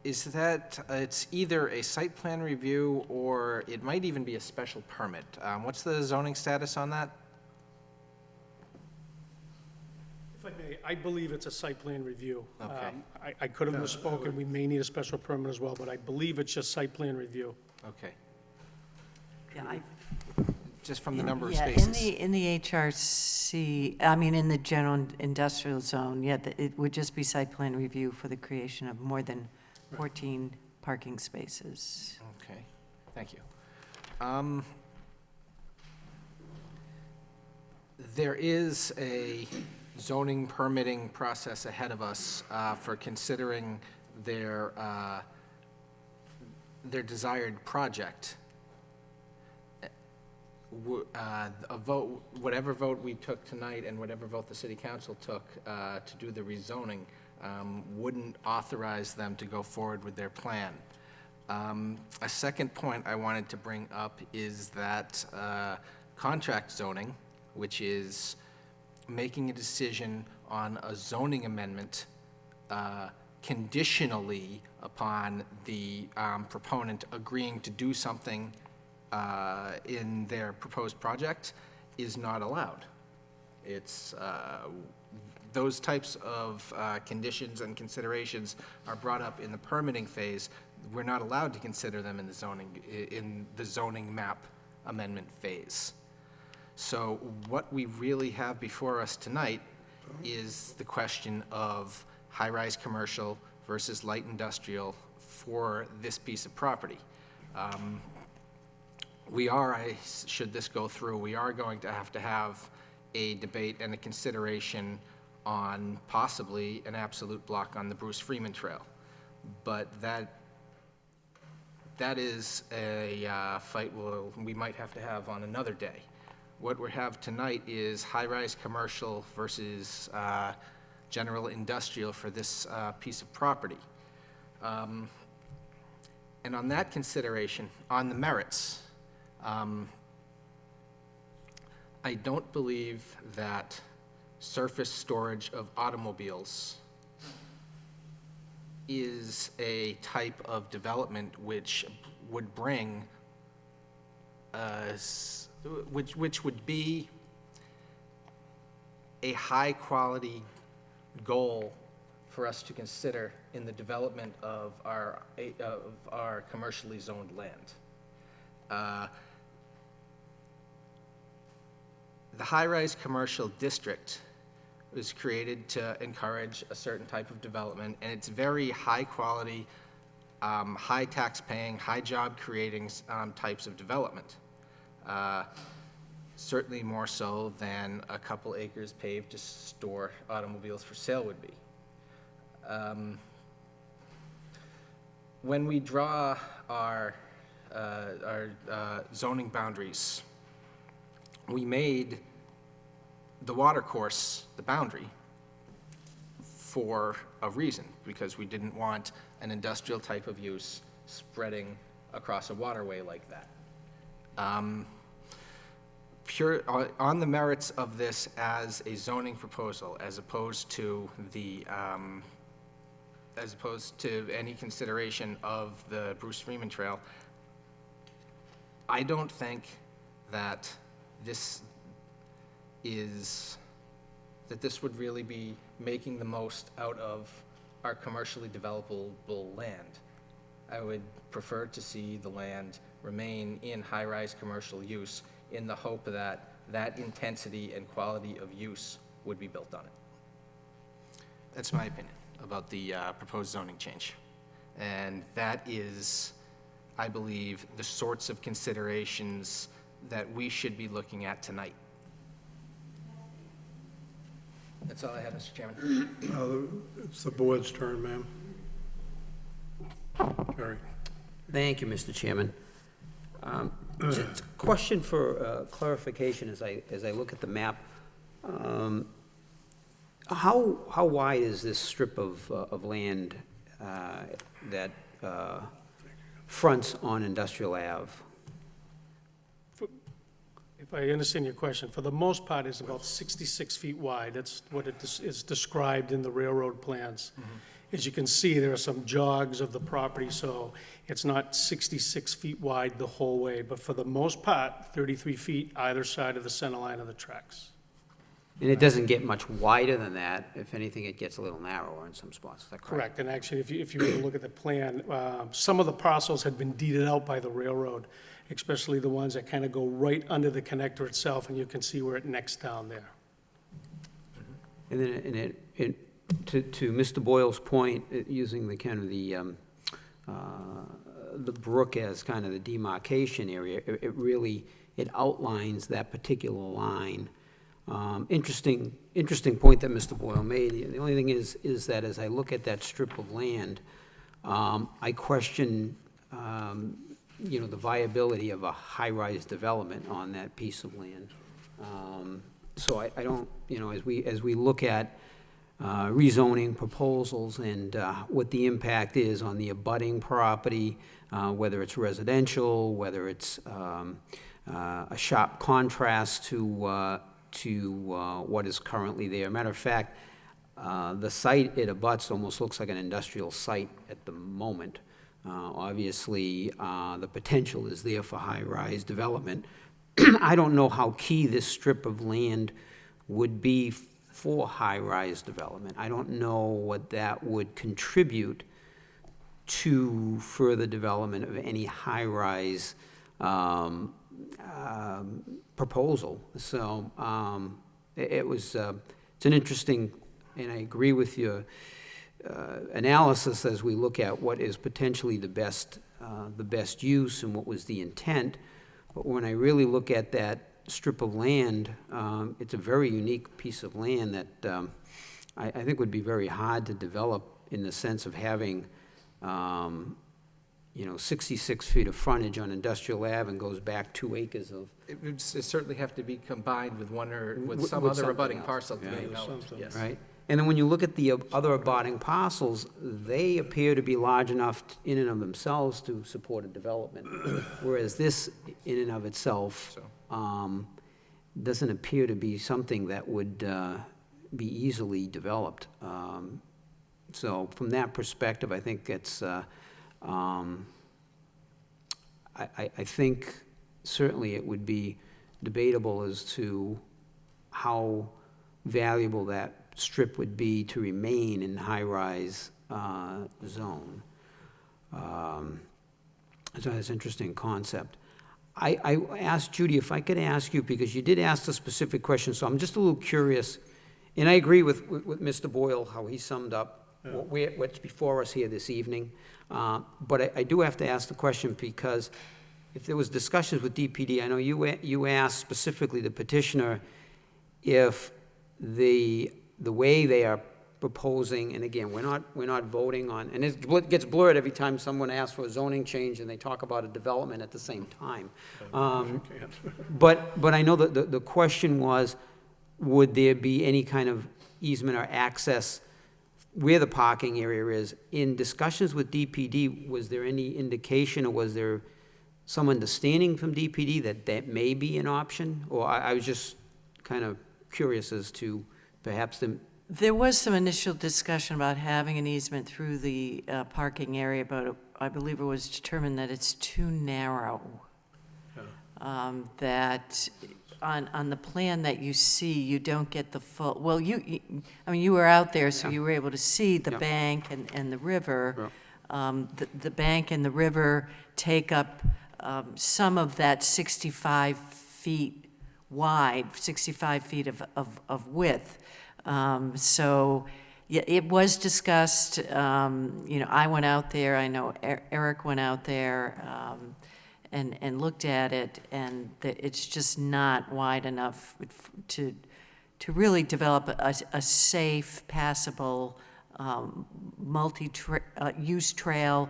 D: is that it's either a site plan review or it might even be a special permit. What's the zoning status on that?
C: If I may, I believe it's a site plan review.
D: Okay.
C: I could have misspoken, we may need a special permit as well, but I believe it's just site plan review.
D: Okay,
K: Yeah,
D: just from the number of
K: yeah,
D: spaces.
K: in the HRC, I mean, in the general industrial zone, yeah, it would just be site plan review for the creation of more than 14 parking spaces.
D: Okay, thank you. There is a zoning permitting process ahead of us for considering their desired project. A vote, whatever vote we took tonight and whatever vote the city council took to do the rezoning wouldn't authorize them to go forward with their plan. A second point I wanted to bring up is that contract zoning, which is making a decision on a zoning amendment conditionally upon the proponent agreeing to do something in their proposed project, is not allowed. It's those types of conditions and considerations are brought up in the permitting phase. We're not allowed to consider them in the zoning map amendment phase. So what we really have before us tonight is the question of high-rise commercial versus light industrial for this piece of property. Should this go through, we are going to have a debate and a consideration on possibly an absolute block on the Bruce Freeman Trail. But that is a fight we might have to have on another day. What we have tonight is high-rise commercial versus general industrial for this piece of property. And on that consideration, on the merits, I don't believe that surface storage of automobiles is a type of development which would bring, which would be a high-quality goal for us to consider in the development of our commercially zoned land. The high-rise commercial district was created to encourage a certain type of development, and it's very high-quality high tax-paying, high job-creating types of development. Certainly more so than a couple acres paved to store automobiles for sale would be. When we draw our zoning boundaries, we made the water course the boundary for a reason, because we didn't want an industrial type of use spreading across a waterway like that. On the merits of this as a zoning proposal, as opposed to any consideration of the Bruce Freeman Trail, I don't think that this would really be making the most out of our commercially developable land. I would prefer to see the land remain in high-rise commercial use in the hope that that intensity and quality of use would be built on it. That's my opinion about the proposed zoning change. And that is, I believe, the sorts of considerations that we should be looking at tonight. That's all I have, Mr. Chairman.
A: It's the board's turn, ma'am. Jerry.
L: Thank you, Mr. Chairman. Just a question for clarification as I look at the map. How wide is this strip of land that fronts on Industrial Ave?
C: If I understand your question, for the most part, it's about 66 feet wide. That's what is described in the railroad plans. As you can see, there are some jogs of the property, so it's not 66 feet wide the whole way, but for the most part, 33 feet either side of the center line of the tracks.
L: And it doesn't get much wider than that. If anything, it gets a little narrower in some spots. Is that correct?
C: Correct, and actually, if you were to look at the plan, some of the parcels had been deeded out by the railroad, especially the ones that kind of go right under the connector itself, and you can see where it necks down there.
L: And then, to Mr. Boyle's point, using the kind of the brook as kind of the demarcation area, it outlines that particular line. Interesting point that Mr. Boyle made. The only thing is that as I look at that strip of land, I question, the viability of a high-rise development on that piece of land. So I don't, as we look at rezoning proposals and what the impact is on the abutting property, whether it's residential, whether it's a sharp contrast to what is currently there. Matter of fact, the site it abuts almost looks like an industrial site at the moment. Obviously, the potential is there for high-rise development. I don't know how key this strip of land would be for high-rise development. I don't know what that would contribute to further development of any high-rise proposal. So it's an interesting, and I agree with your analysis as we look at what is potentially the best use and what was the intent. But when I really look at that strip of land, it's a very unique piece of land that I think would be very hard to develop in the sense of having 66 feet of frontage on Industrial Ave and goes back 2 acres of.
D: It would certainly have to be combined with with some
L: with
D: other
L: something
D: abutting
L: else.
D: parcel to
L: Yeah.
D: be developed, yes.
L: Right? And then when you look at the other abutting parcels, they appear to be large enough in and of themselves to support a development. Whereas this, in and of itself, doesn't appear to be something that would be easily developed. So from that perspective, I think it's, I think certainly it would be debatable as to how valuable that strip would be to remain in high-rise zone. So that's an interesting concept. I asked Judy if I could ask you, because you did ask a specific question, so I'm just a little curious, and I agree with Mr. Boyle, how he summed up what's before us here this evening. But I do have to ask the question, because if there was discussions with DPD, I know you asked specifically the petitioner if the way they are proposing, and again, we're not voting on, and it gets blurred every time someone asks for a zoning change and they talk about a development at the same time. But I know that the question was, would there be any kind of easement or access where the parking area is? In discussions with DPD, was there any indication, or was there some understanding from DPD that may be an option? Or I was just kind of curious as to perhaps
K: There was some initial discussion about having an easement through the parking area, but I believe it was determined that it's too narrow. That on the plan that you see, you don't get the full, well, I mean, you were out there, so you were able to see the bank and the river. The bank and the river take up some of that 65 feet wide, 65 feet of width. So, yeah, it was discussed. I went out there, I know Eric went out there, and looked at it, and it's just not wide enough to really develop a safe, passable, multi-use trail,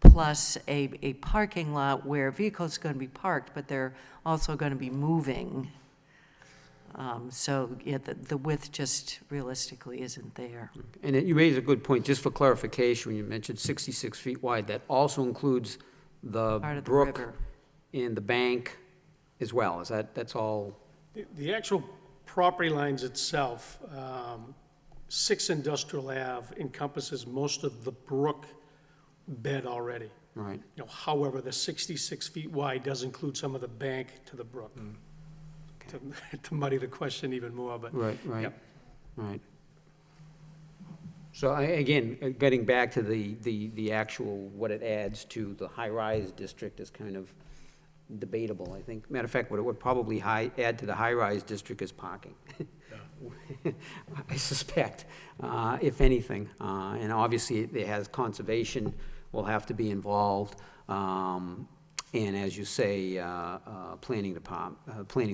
K: plus a parking lot where vehicles are going to be parked, but they're also going to be moving. So, yeah, the width just realistically isn't there.
L: And you raise a good point, just for clarification, when you mentioned 66 feet wide, that also includes the
K: Part of the
L: brook
K: river.
L: and the bank as well, that's all?
C: The actual property lines itself, 6 Industrial Ave encompasses most of the brook bed already.
L: Right.
C: However, the 66 feet wide does include some of the bank to the brook. To muddy the question even more, but.
L: Right.
C: Yep.
L: Right. So again, getting back to the actual, what it adds to the high-rise district is kind of debatable, I think. Matter of fact, what it would probably add to the high-rise district is parking. I suspect, if anything. And obviously, it has conservation will have to be involved. And as you say, planning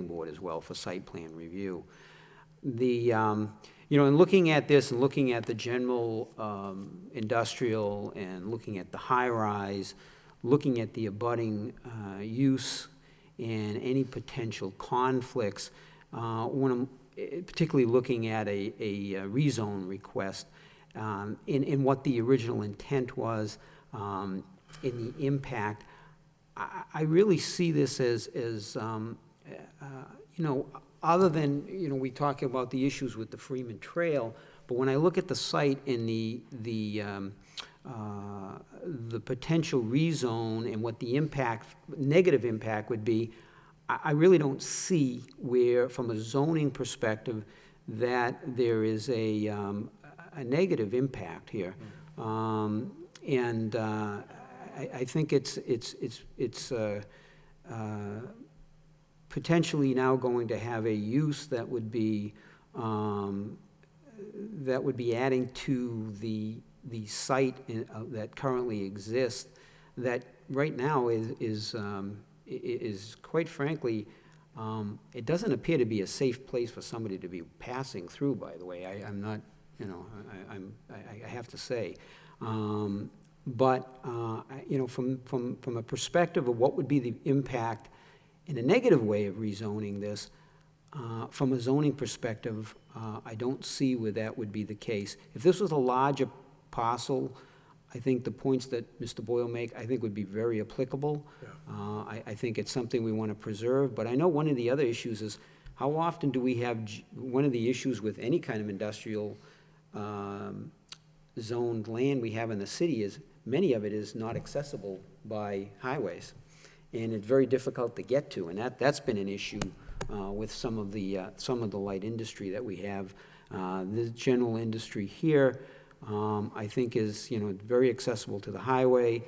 L: board as well for site plan review. In looking at this and looking at the general industrial and looking at the high-rise, looking at the abutting use and any potential conflicts, when I'm particularly looking at a rezone request, in what the original intent was, in the impact, I really see this as other than, we talk about the issues with the Freeman Trail, but when I look at the site and the potential rezone and what the negative impact would be, I really don't see where, from a zoning perspective, that there is a negative impact here. I think it's potentially now going to have a use that would be adding to the site that currently exists, that right now is quite frankly, it doesn't appear to be a safe place for somebody to be passing through, by the way. I'm not, I have to say. But from a perspective of what would be the impact in a negative way of rezoning this, from a zoning perspective, I don't see where that would be the case. If this was a larger parcel, I think the points that Mr. Boyle make, I think would be very applicable. I think it's something we want to preserve, but I know one of the other issues is how often do we have, one of the issues with any kind of industrial zoned land we have in the city is many of it is not accessible by highways, and it's very difficult to get to, and that's been an issue with some of the light industry that we have. The general industry here, I think is very accessible to the highway.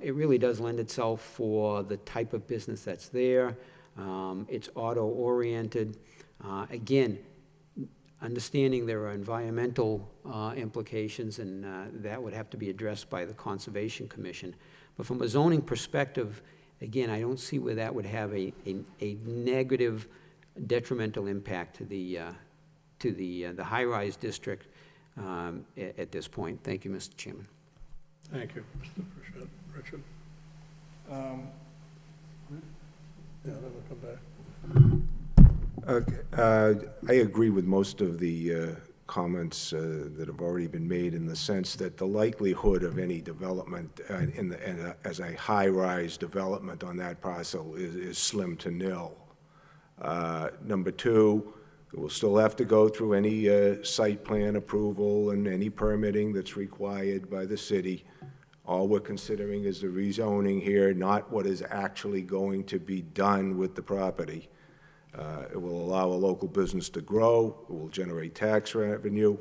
L: It really does lend itself for the type of business that's there. It's auto-oriented. Again, understanding there are environmental implications, and that would have to be addressed by the Conservation Commission. But from a zoning perspective, again, I don't see where that would have a negative detrimental impact to the high-rise district at this point. Thank you, Mr. Chairman.
A: Thank you, Mr. Frischett. Richard? Yeah, then we'll come back.
M: I agree with most of the comments that have already been made, in the sense that the likelihood of any development as a high-rise development on that parcel is slim to nil. Number two, we'll still have to go through any site plan approval and any permitting that's required by the city. All we're considering is the rezoning here, not what is actually going to be done with the property. It will allow a local business to grow, it will generate tax revenue,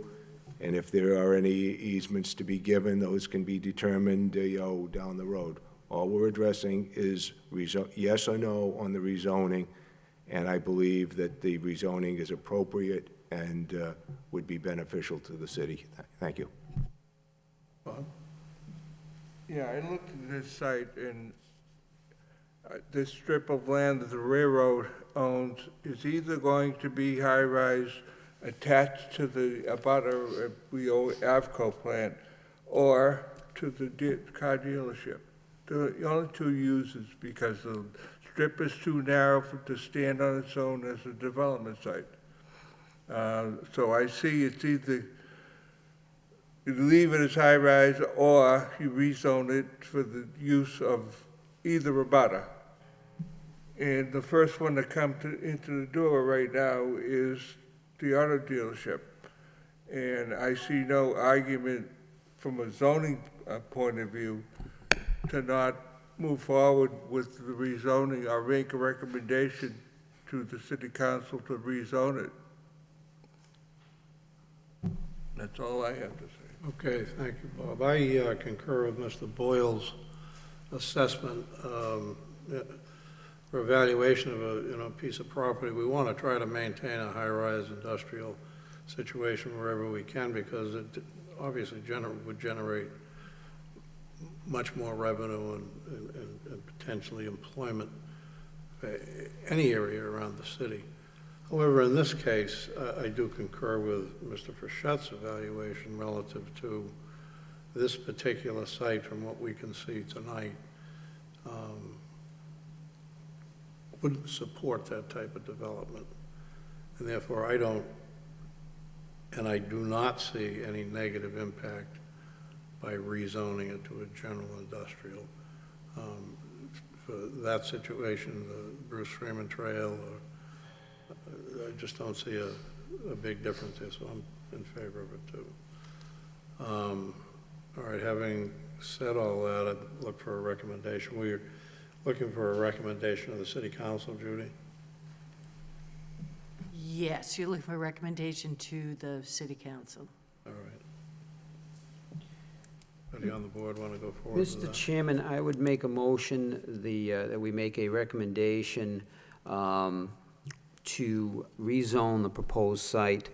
M: and if there are any easements to be given, those can be determined, down the road. All we're addressing is yes or no on the rezoning, and I believe that the rezoning is appropriate and would be beneficial to the city. Thank you.
A: Bob?
F: Yeah, I looked at this site, and this strip of land that the railroad owns is either going to be high-rise attached to the abutter Avco plant, or to the car dealership. The only two uses, because the strip is too narrow to stand on its own as a development site. So I see it's either you leave it as high-rise, or you rezone it for the use of either abutter. And the first one to come into the door right now is the auto dealership. And I see no argument from a zoning point of view to not move forward with the rezoning or make a recommendation to the city council to rezone it. That's all I have to say.
A: Okay, thank you, Bob. I concur with Mr. Boyle's assessment. For evaluation of a piece of property, we want to try to maintain a high-rise industrial situation wherever we can, because it obviously would generate much more revenue and potentially employment any area around the city. However, in this case, I do concur with Mr. Frischett's evaluation relative to this particular site. From what we can see tonight, wouldn't support that type of development. And therefore, I do not see any negative impact by rezoning it to a general industrial. For that situation, the Bruce Freeman Trail, I just don't see a big difference there, so I'm in favor of it too. All right, having said all that, I'd look for a recommendation. We're looking for a recommendation of the city council, Judy?
K: Yes, you're looking for a recommendation to the city council.
A: All right. Anybody on the board want to go forward with that?
L: Mr. Chairman, I would make a motion that we make a recommendation to rezone the proposed site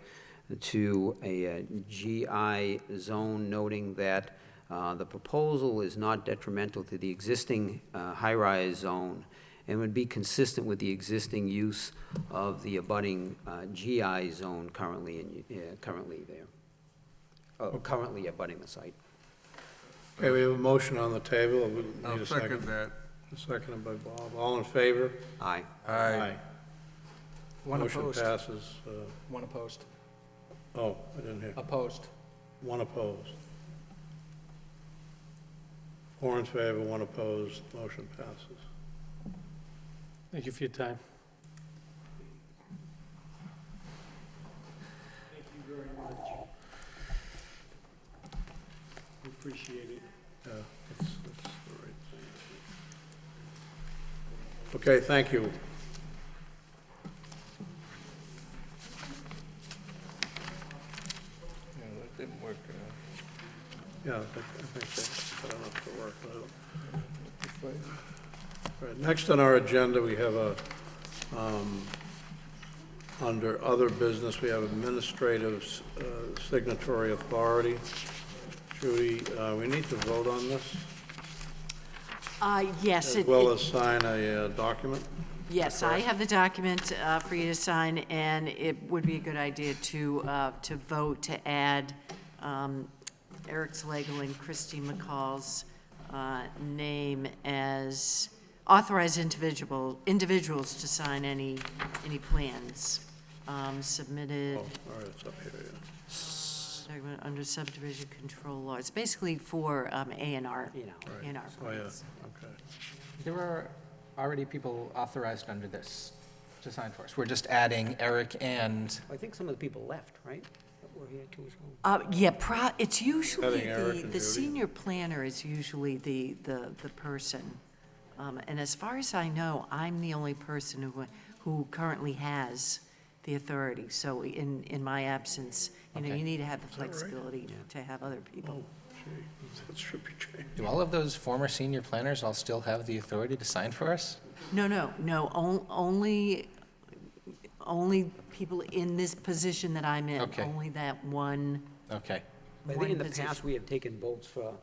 L: to a GI zone, noting that the proposal is not detrimental to the existing high-rise zone and would be consistent with the existing use of the abutting GI zone currently there, currently abutting the site.
A: Okay, we have a motion on the table. We need
F: I'll
A: a
F: second that.
A: Seconded by Bob. All in favor?
L: Aye.
F: Aye.
C: One
A: Motion
C: opposed.
A: passes.
C: One opposed.
A: Oh, I didn't hear.
C: Opposed.
A: One opposed. 4 in favor, 1 opposed. Motion passes.
C: Thank you for your time.
B: Thank you very much. We appreciate it.
A: Yeah, that's the right thing. Okay, thank you.
F: Yeah, that didn't work out.
A: Yeah, I think that's got enough to work out. Right, next on our agenda, we have a Under other business, we have administrative signatory authority. Judy, we need to vote on this,
K: Yes,
A: as well as sign a document?
K: yes, I have the document for you to sign, and it would be a good idea to vote to add Eric Slagle and Christy McCall's name as authorized individuals to sign any plans submitted.
A: Oh, all right, it's up here, yeah.
K: Segment under subdivision control law. It's basically for A and R,
A: Right.
K: A&R
A: Oh, yeah,
K: plans.
A: okay.
D: There are already people authorized under this to sign for us. We're just adding Eric and,
L: I think some of the people left, right? That were here 2 weeks ago.
K: Yeah, it's usually,
A: Adding Eric and
K: the
A: Judy.
K: senior planner is usually the person. And as far as I know, I'm the only person who currently has the authority. So in my absence, you
D: Okay.
K: need to have the
A: that right?
K: flexibility to have other people.
A: Gee, that should be changed.
D: do all of those former senior planners all still have the authority to sign for us?
K: No, only people in this position that I'm in.
D: Okay.
K: Only that one
D: Okay.
L: I think in the past, we have taken votes for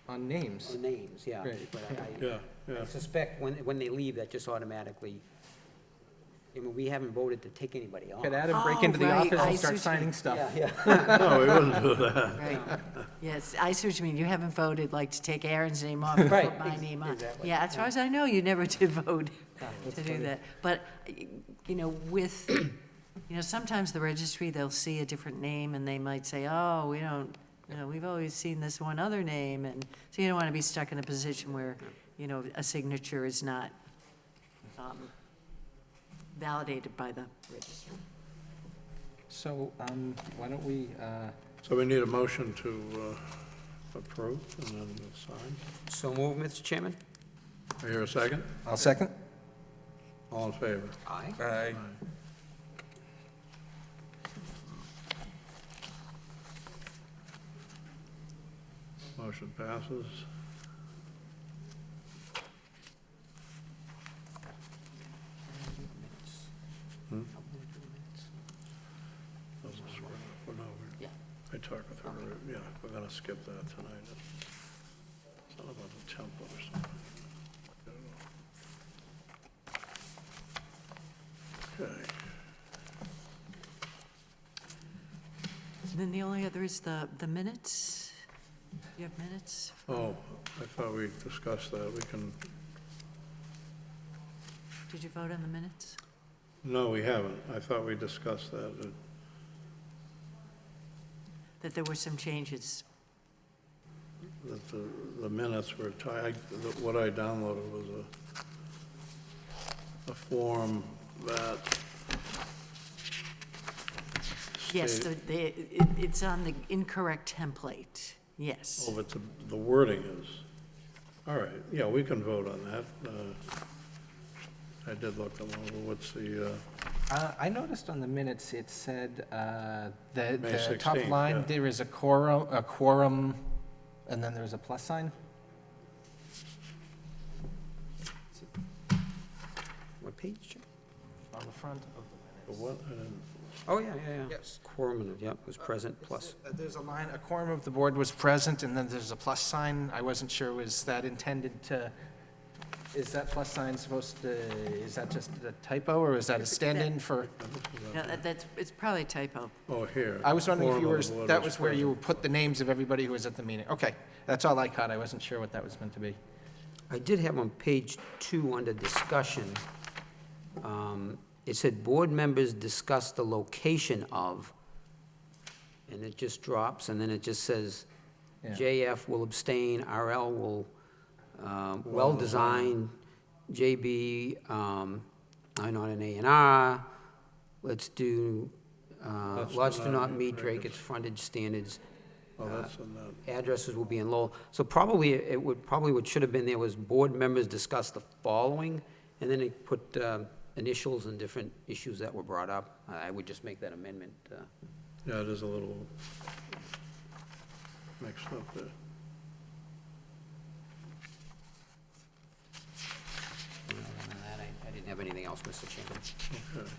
D: On names?
L: names, yeah.
D: Right.
L: But
A: Yeah, yeah.
L: I suspect when they leave, that just automatically, I mean, we haven't voted to take anybody off.
D: Could Adam break into the
K: right,
D: office
K: I
D: and
K: see
D: start
K: what you
D: signing
K: mean.
D: stuff?
L: Yeah.
A: No, we wouldn't do that.
K: Right. Yes, I see what you mean. You haven't voted, like, to take Aaron's name off and
L: Right,
K: put my name on.
L: exactly.
K: Yeah, as far as I know, you never did vote to do that. But, with, sometimes the registry, they'll see a different name, and they might say, oh, we don't, we've always seen this one other name, and so you don't want to be stuck in a position where, a signature is not validated by the registry.
D: So, why don't we,
A: So we need a motion to approve and then sign.
L: So move, Mr. Chairman?
A: I hear a second?
D: I'll second?
A: All in favor?
L: Aye.
F: Aye.
A: Motion passes. Hmm? Well, no,
K: Yeah.
A: I talked with her, yeah, we're gonna skip that tonight. It's not about the template or something. Okay,
K: And then the only other is the minutes. You have minutes?
A: oh, I thought we discussed that, we can,
K: Did you vote on the minutes?
A: no, we haven't, I thought we discussed that.
K: That there were some changes.
A: That the minutes were what I downloaded was a form that
K: Yes,
A: state-
K: it's on the incorrect template, yes.
A: Oh, but the wording is, all right, yeah, we can vote on that. I did look them over, what's the,
D: I noticed on the minutes, it said, the
A: May
D: top
A: 16th,
D: line,
A: yeah.
D: there is a quorum, and then there's a plus sign?
L: What page, Jim?
D: On the front of the
A: the what? I didn't-
L: Oh, yeah.
D: Yes.
L: Quorum, yeah, was present, plus.
D: There's a line, a quorum of the board was present, and then there's a plus sign. I wasn't sure, was that intended to, is that plus sign supposed to, is that just a typo, or is that a stand-in for?
K: No, it's probably a typo.
A: Oh, here.
D: I was wondering if you
A: Quorum
D: were,
A: of the board
D: that was where you
A: present.
D: put the names of everybody who was at the meeting. Okay, that's all I caught. I wasn't sure what that was meant to be.
L: I did have on page 2 under discussion, it said, "Board members discuss the location of," and it just drops, and then it just says,
D: Yeah.
L: "JF will abstain, RL will, well-designed, JB, I'm not an A&R, let's do, lots do not meet Drakett's frontage standards,
A: Oh, that's in that,
L: addresses will be in Lowell." So probably, what should have been there was, "Board members discuss the following," and then they put initials and different issues that were brought up. I would just make that amendment.
A: yeah, it is a little mixed up there.
L: Other than that, I didn't have anything else, Mr. Chairman.
A: Okay.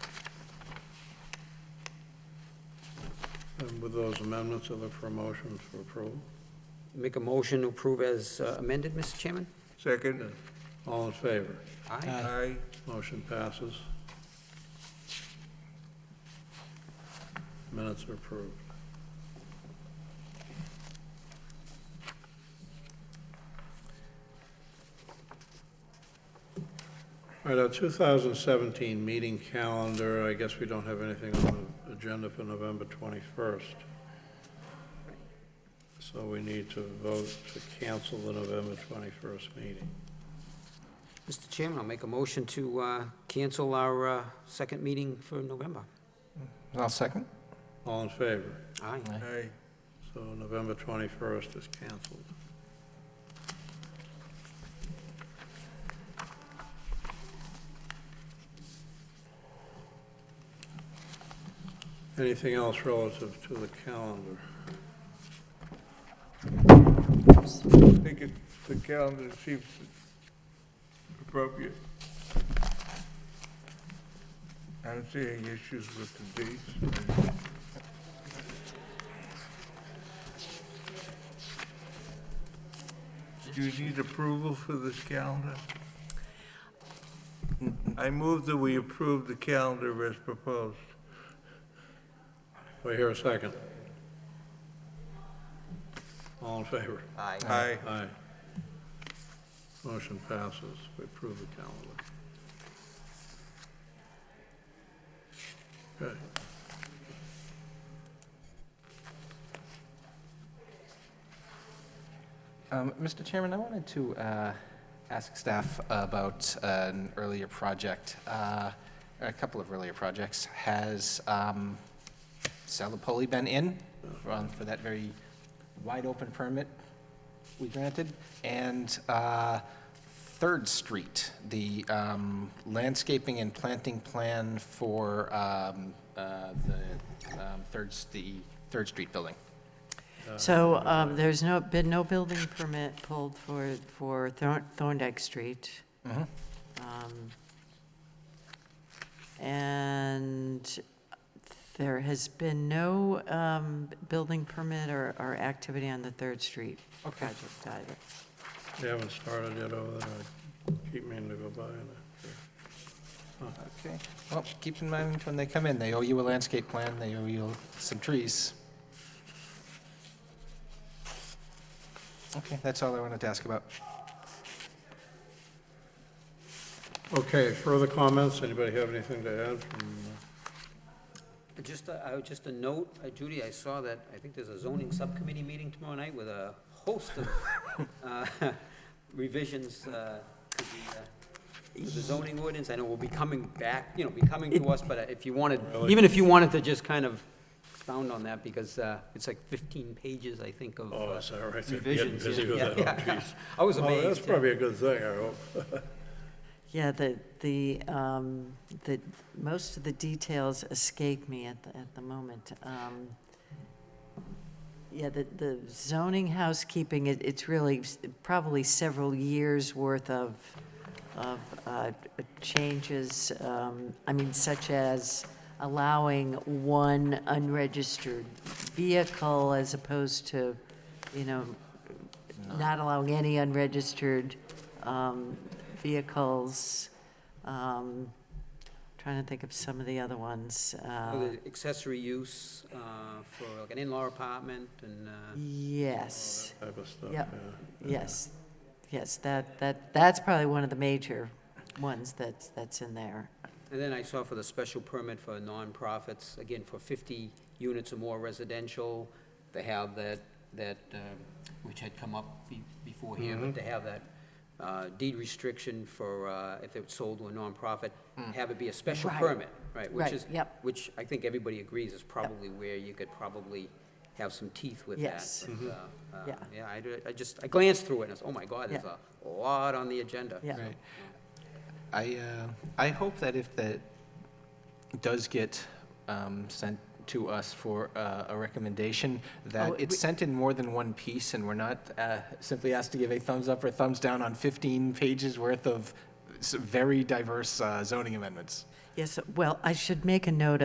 A: And with those amendments, I look for a motion for approval.
L: Make a motion to approve as amended, Mr. Chairman?
F: Second?
A: All in favor?
L: Aye.
F: Aye.
A: Motion passes. Minutes are approved. All right, our 2017 meeting calendar, I guess we don't have anything on the agenda for November 21st. So we need to vote to cancel the November 21st meeting.
L: Mr. Chairman, I'll make a motion to cancel our second meeting for November.
D: I'll second.
A: All in favor?
L: Aye.
F: Aye.
A: So November 21st is canceled. Anything else relative to the calendar?
F: I think the calendar seems appropriate. I don't see any issues with the dates. Do you need approval for this calendar? I move that we approve the calendar as proposed.
A: Do I hear a second? All in favor?
L: Aye.
F: Aye.
A: Aye. Motion passes. We approve the calendar. Okay.
D: Mr. Chairman, I wanted to ask staff about an earlier project, a couple of earlier projects. Has Salapoli been in for that very wide-open permit we granted? And 3rd Street, the landscaping and planting plan for the 3rd Street building.
K: So there's been no building permit pulled for Thorndike Street. And there has been no building permit or activity on the 3rd Street project either.
A: They haven't started yet over there. I keep meaning to go by and
D: Okay, well, keep in mind when they come in, they owe you a landscape plan, they owe you some trees. Okay, that's all I wanted to ask about.
A: Okay, further comments? Anybody have anything to add from?
L: Just a note, Judy, I saw that, I think there's a zoning subcommittee meeting tomorrow night with a host of revisions to the zoning ordinance. I know we'll be coming back, be coming to us, but if you wanted, even if you wanted to just kind of expound on that, because it's like 15 pages, I think, of
A: Oh, is that right? They're
L: revisions.
A: getting busy with
L: Yeah,
A: that. Oh,
L: yeah.
A: geez.
L: I was
A: Well,
L: amazed.
A: that's probably a good thing, I hope.
K: Yeah, the most of the details escape me at the moment. Yeah, the zoning housekeeping, it's really probably several years' worth of changes, such as allowing one unregistered vehicle as opposed to, not allowing any unregistered vehicles. Trying to think of some of the other ones.
L: The accessory use for like an in-law apartment and.
K: Yes.
A: Type of stuff,
K: Yep.
A: yeah.
K: Yes, that's probably one of the major ones that's in there.
L: And then I saw for the special permit for nonprofits, again, for 50 units or more residential, they have that, which had come up before here, but they have that deed restriction for if it's sold to a nonprofit, have it be a special
K: Right.
L: permit, right? Which
K: Right,
L: is,
K: yep.
L: which I think everybody agrees is probably where you could probably have some teeth with that.
K: Yes.
L: But,
K: Yeah.
L: Yeah, I glanced through it and I said, oh my God, there's
K: Yeah.
L: a lot on the agenda.
K: Yeah.
D: Right. I hope that if that does get sent to us for a recommendation, that it's sent in more than one piece, and we're not simply asked to give a thumbs up or thumbs down on 15 pages worth of very diverse zoning amendments.
K: Yes, well, I should make a note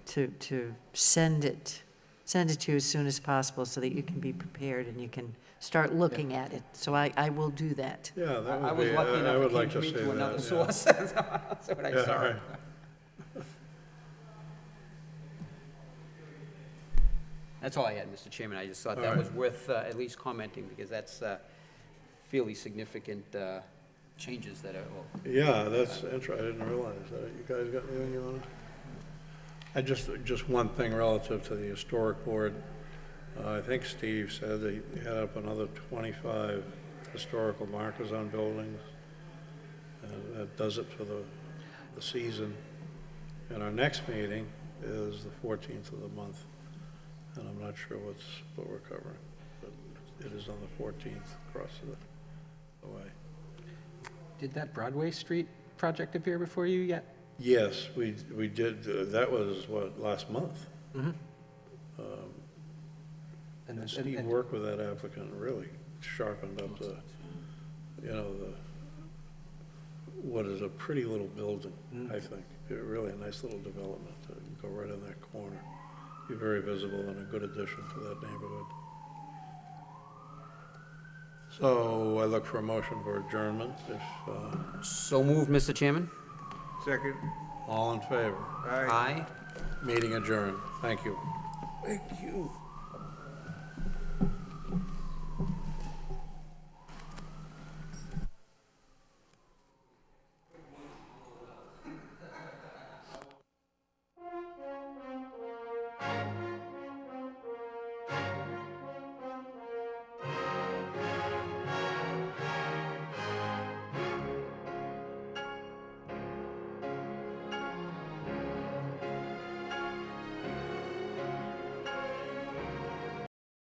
K: to send it send it to you as soon as possible so that you can be prepared and you can start looking at it. So I will do that.
A: Yeah, that
D: I
A: would
D: was
A: be,
D: lucky
A: I
D: enough,
A: would
D: it came
A: like
D: to
A: to
D: me
A: see
D: through another
A: that,
D: source, that's what I
A: Yeah,
D: saw.
A: right.
L: That's all I had, Mr. Chairman. I just thought
A: All
L: that
A: right.
L: was worth at least commenting, because that's fairly significant changes that are, well,
A: Yeah, that's interesting, I didn't realize that. You guys got anything you want to? I just one thing relative to the historic board. I think Steve said that he had up another 25 historical markers on buildings. And that does it for the season. And our next meeting is the 14th of the month. And I'm not sure what we're covering, but it is on the 14th across the way.
D: Did that Broadway Street project appear before you yet?
A: Yes, we did, that was, what, last month?
D: Mm-hmm.
A: And Steve worked with that applicant, really sharpened up the, what is a pretty little building, I think. Really a nice little development to go right in that corner. Be very visible and a good addition to that neighborhood. So I look for a motion for adjournment, if,
L: so moved, Mr. Chairman?
F: Second.
A: all in favor.
F: Aye.
L: Aye.
A: Meeting adjourned. Thank you.
F: Thank you.